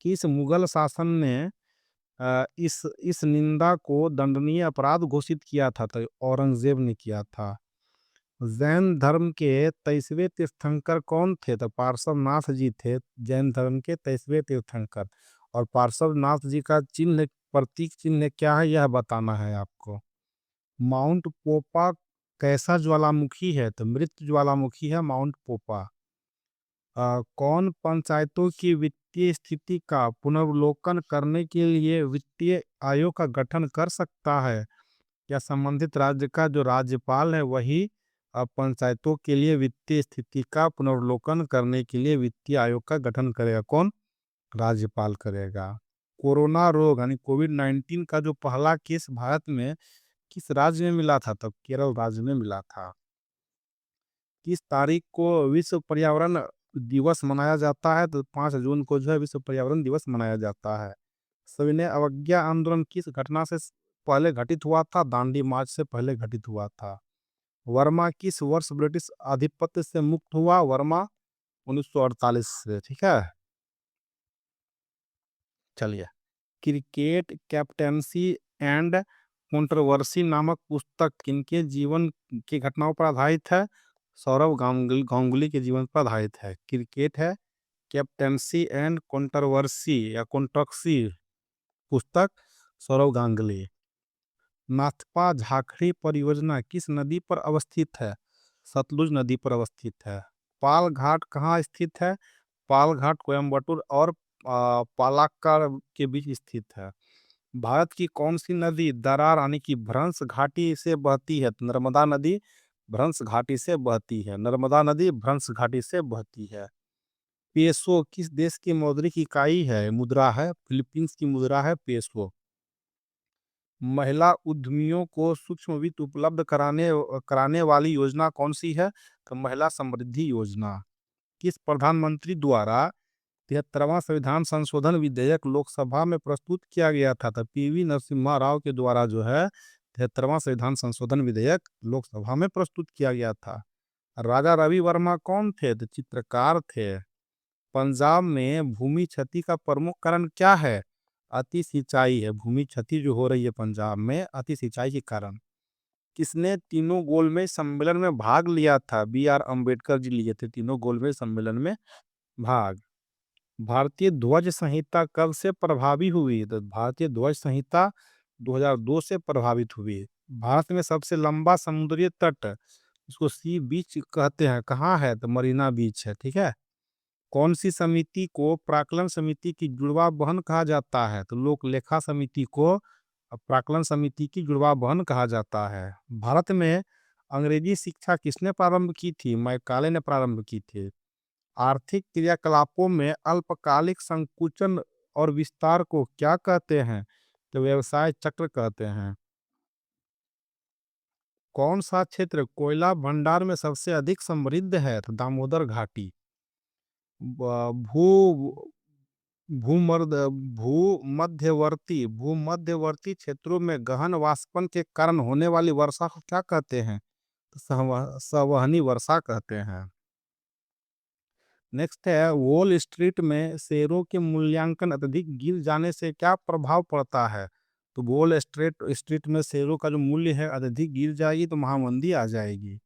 किस मुगल शासन ने इस निंदा को दंडनीय अपराध घोषित किया था? तो औरंगजेब ने किया था। जैन धर्म के 23वें तीर्थंकर कौन थे? तो पार्श्वनाथ जी थे जैन धर्म के 23वें तीर्थंकर। और पार्श्वनाथ जी का चिन्ह, प्रतीक चिन्ह क्या है, यह बताना है आपको। माउंट पोपा कैसा ज्वालामुखी है? तो मृत ज्वालामुखी है माउंट पोपा। कौन पंचायतों की वित्तीय स्थिति का पुनर्वलोकन करने के लिए वित्तीय आयोग का गठन कर सकता है? या संबंधित राज्य का जो राज्यपाल है वही पंचायतों के लिए वित्तीय स्थिति का पुनर्वलोकन करने के लिए वित्तीय आयोग का गठन करेगा? कौन? राज्यपाल करेगा। कोरोना रोग यानी कोविड-19 का जो पहला केस भारत में किस राज्य में मिला था? तो केरल राज्य में मिला था। किस तारीख को विश्व पर्यावरण दिवस मनाया जाता है? तो 5 जून को जो है विश्व पर्यावरण दिवस मनाया जाता है। सविनय अवज्ञा आंदोलन किस घटना से पहले घटित हुआ था? दांडी मार्च से पहले घटित हुआ था। वर्मा किस वर्ष ब्रिटिश आधिपत्य से मुक्त हुआ? वर्मा 1948 से। ठीक है, चलिए। क्रिकेट कैप्टेंसी एंड कंट्रोवर्सी नामक पुस्तक किनके जीवन की घटनाओं पर आधारित है? सौरव गांगुली के जीवन पर आधारित है। क्रिकेट है कैप्टेंसी एंड कंट्रोवर्सी या कंट्रोवर्सी पुस्तक सौरव गांगुली। नाथपा झाखड़ी परियोजना किस नदी पर अवस्थित है? सतलुज नदी पर अवस्थित है। पाल घाट कहाँ स्थित है? पाल घाट कोयम्बटूर और पालक्काड़ के बीच स्थित है। भारत की कौन सी नदी दरार यानी कि भ्रंश घाटी से बहती है? तो नर्मदा नदी भ्रंश घाटी से बहती है। नर्मदा नदी भ्रंश घाटी से बहती है। पेसो किस देश की मौद्रिक इकाई है? मुद्रा है। फिलीपींस की मुद्रा है पेसो। महिला उद्यमियों को सूक्ष्म वित्त उपलब्ध कराने वाली योजना कौन सी है? तो महिला समृद्धि योजना। किस प्रधानमंत्री द्वारा 73वां संविधान संशोधन विधेयक लोकसभा में प्रस्तुत किया गया था? तो पीवी नरसिम्हा राव के द्वारा जो है 73वां संविधान संशोधन विधेयक लोकसभा में प्रस्तुत किया गया था। राजा रवि वर्मा कौन थे? तो चित्रकार थे। पंजाब में भूमि क्षति का प्रमुख कारण क्या है? अति सिंचाई है। भूमि क्षति जो हो रही है पंजाब में अति सिंचाई के कारण। किसने तीनों गोलमेज सम्मेलन में भाग लिया था? बी आर अम्बेडकर जी लिए थे तीनों गोलमेज सम्मेलन में भाग। भारतीय ध्वज संहिता कब से प्रभावी हुई? तो भारतीय ध्वज संहिता 2002 से प्रभावित हुई। भारत में सबसे लंबा समुद्री तट, इसको सी बीच कहते हैं, कहाँ है? तो मरीना बीच है। ठीक है। कौन सी समिति को प्राक्कलन समिति की जुड़वा बहन कहा जाता है? तो लोक लेखा समिति को प्राक्कलन समिति की जुड़वा बहन कहा जाता है। भारत में अंग्रेजी शिक्षा किसने प्रारंभ की थी? मैकाले ने प्रारंभ की थी। आर्थिक क्रियाकलापों में अल्पकालिक संकुचन और विस्तार को क्या कहते हैं? तो व्यवसाय चक्र कहते हैं। कौन सा क्षेत्र कोयला भंडार में सबसे अधिक समृद्ध है? तो दामोदर घाटी। भू भूमर्द भूमध्यवर्ती क्षेत्रों में गहन वाष्पन के कारण होने वाली वर्षा को क्या कहते हैं? तो संवहनी वर्षा कहते हैं। नेक्स्ट है, वॉल स्ट्रीट में शेयरों के मूल्यांकन अत्यधिक गिर जाने से क्या प्रभाव पड़ता है? तो वॉल स्ट्रीट स्ट्रीट में शेयरों का जो मूल्य है अत्यधिक गिर जाएगी तो महामंदी आ जाएगी।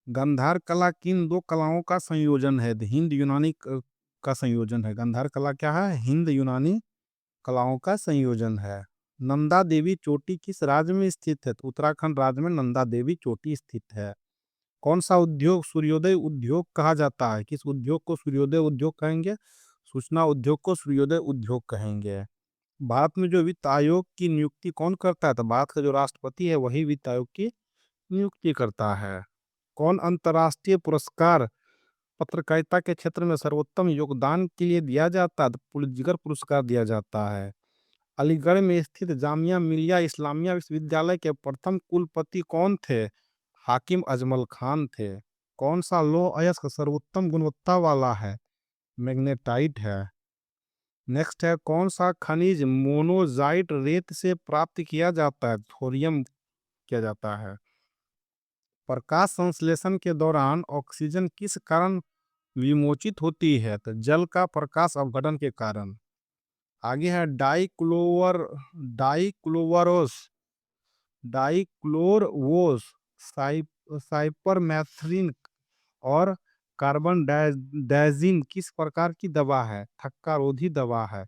गंधार कला किन दो कलाओं का संयोजन है? तो हिंद यूनानी का संयोजन है। गंधार कला क्या है? हिंद यूनानी कलाओं का संयोजन है। नंदा देवी चोटी किस राज्य में स्थित है? तो उत्तराखंड राज्य में नंदा देवी चोटी स्थित है। कौन सा उद्योग सूर्योदय उद्योग कहा जाता है? किस उद्योग को सूर्योदय उद्योग कहेंगे? सूचना उद्योग को सूर्योदय उद्योग कहेंगे। भारत में जो वित्त आयोग की नियुक्ति कौन करता है? तो भारत का जो राष्ट्रपति है वही वित्त आयोग की नियुक्ति करता है। कौन अंतर्राष्ट्रीय पुरस्कार पत्रकारिता के क्षेत्र में सर्वोत्तम योगदान के लिए दिया जाता है? तो पुलित्जर पुरस्कार दिया जाता है। अलीगढ़ में स्थित जामिया मिलिया इस्लामिया विश्वविद्यालय के प्रथम कुलपति कौन थे? हाकिम अजमल खान थे। कौन सा लौह अयस्क सर्वोत्तम गुणवत्ता वाला है? मैग्नेटाइट है। नेक्स्ट है, कौन सा खनिज मोनोजाइट रेत से प्राप्त किया जाता है? थोरियम किया जाता है। प्रकाश संश्लेषण के दौरान ऑक्सीजन किस कारण विमोचित होती है? तो जल का प्रकाश अपघटन के कारण। आगे है डाइक्लोरोस डाइक्लोरवोस साइपरमेथ्रिन और कार्बन डाइजीन किस प्रकार की दवा है? थक्का रोधी दवा है।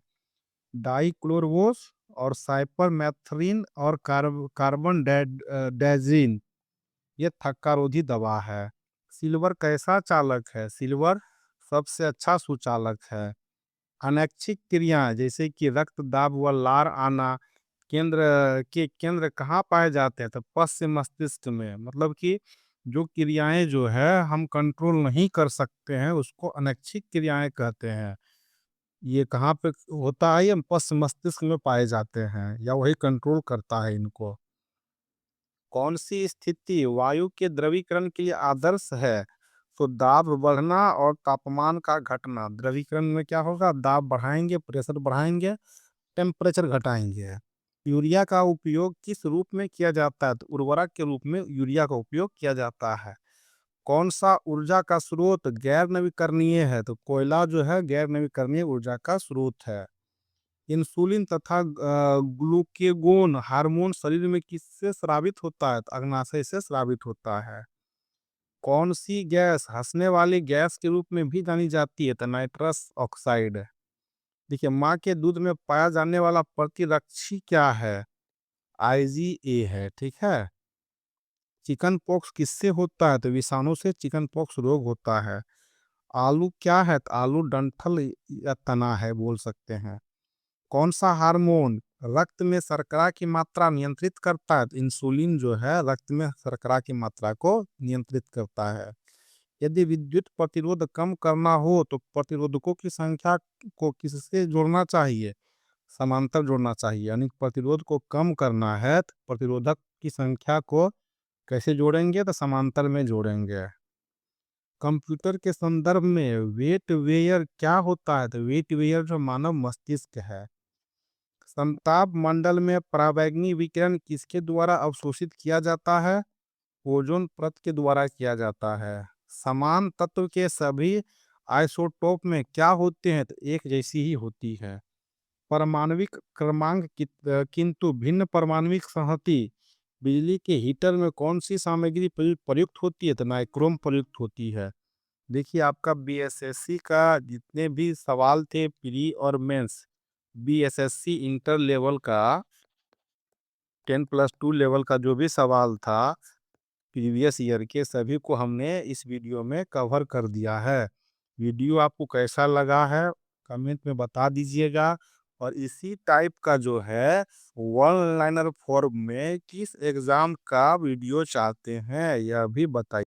डाइक्लोरवोस और साइपरमेथ्रिन और कार्बन डाइजीन ये थक्का रोधी दवा है। सिल्वर कैसा चालक है? सिल्वर सबसे अच्छा सुचालक है। अनैच्छिक क्रियाएं जैसे कि रक्त दाब व लार आना केंद्र कहाँ पाए जाते हैं? तो पश्चिम मस्तिष्क में। मतलब कि जो क्रियाएं जो है हम कंट्रोल नहीं कर सकते हैं उसको अनैच्छिक क्रियाएं कहते हैं। ये कहाँ पे होता है? ये पश्चिम मस्तिष्क में पाए जाते हैं या वही कंट्रोल करता है इनको। कौन सी स्थिति वायु के द्रवीकरण के लिए आदर्श है? तो दाब बढ़ना और तापमान का घटना। द्रवीकरण में क्या होगा? दाब बढ़ाएंगे, प्रेशर बढ़ाएंगे, टेम्परेचर घटाएंगे। यूरिया का उपयोग किस रूप में किया जाता है? तो उर्वरक के रूप में यूरिया का उपयोग किया जाता है। कौन सा ऊर्जा का स्रोत गैर नवीकरणीय है? तो कोयला जो है गैर नवीकरणीय ऊर्जा का स्रोत है। इंसुलिन तथा ग्लूकेगोन हार्मोन शरीर में किससे स्रावित होता है? तो अग्नाशय से स्रावित होता है। कौन सी गैस हंसने वाली गैस के रूप में भी जानी जाती है? तो नाइट्रस ऑक्साइड। देखिए, माँ के दूध में पाया जाने वाला प्रतिरक्षी क्या है? आईजीए है। ठीक है। चिकन पॉक्स किससे होता है? तो विषाणु से चिकन पॉक्स रोग होता है। आलू क्या है? तो आलू डंठल या तना है बोल सकते हैं। कौन सा हार्मोन रक्त में शर्करा की मात्रा नियंत्रित करता है। तो इंसुलिन जो है रक्त में शर्करा की मात्रा को नियंत्रित करता है। यदि विद्युत प्रतिरोध कम करना हो तो प्रतिरोधकों की संख्या को किससे जोड़ना चाहिए? समांतर जोड़ना चाहिए। यानी प्रतिरोध को कम करना है तो प्रतिरोधक की संख्या को कैसे जोड़ेंगे? तो समांतर में जोड़ेंगे। कंप्यूटर के संदर्भ में वेट वेयर क्या होता है? तो वेट वेयर जो मानव मस्तिष्क है। समताप मंडल में पराबैंगनी विकिरण किसके द्वारा अवशोषित किया जाता है? ओजोन परत के द्वारा किया जाता है। समान तत्व के सभी आइसोटोप में क्या होते हैं? तो एक जैसी ही होती है। परमाणविक क्रमांक किंतु भिन्न परमाणविक संहति बिजली के हीटर में कौन सी सामग्री प्रयुक्त होती है? तो नाइक्रोम प्रयुक्त होती है। देखिए आपका बीएसएससी का जितने भी सवाल थे प्री और मेंस, बीएसएससी इंटर लेवल का 10+2 लेवल का जो भी सवाल था प्रीवियस ईयर के, सभी को हमने इस वीडियो में कवर कर दिया है। वीडियो आपको कैसा लगा है कमेंट में बता दीजिएगा। और इसी टाइप का जो है वन लाइनर फॉर्म में किस एग्जाम का वीडियो चाहते हैं यह भी बताइए।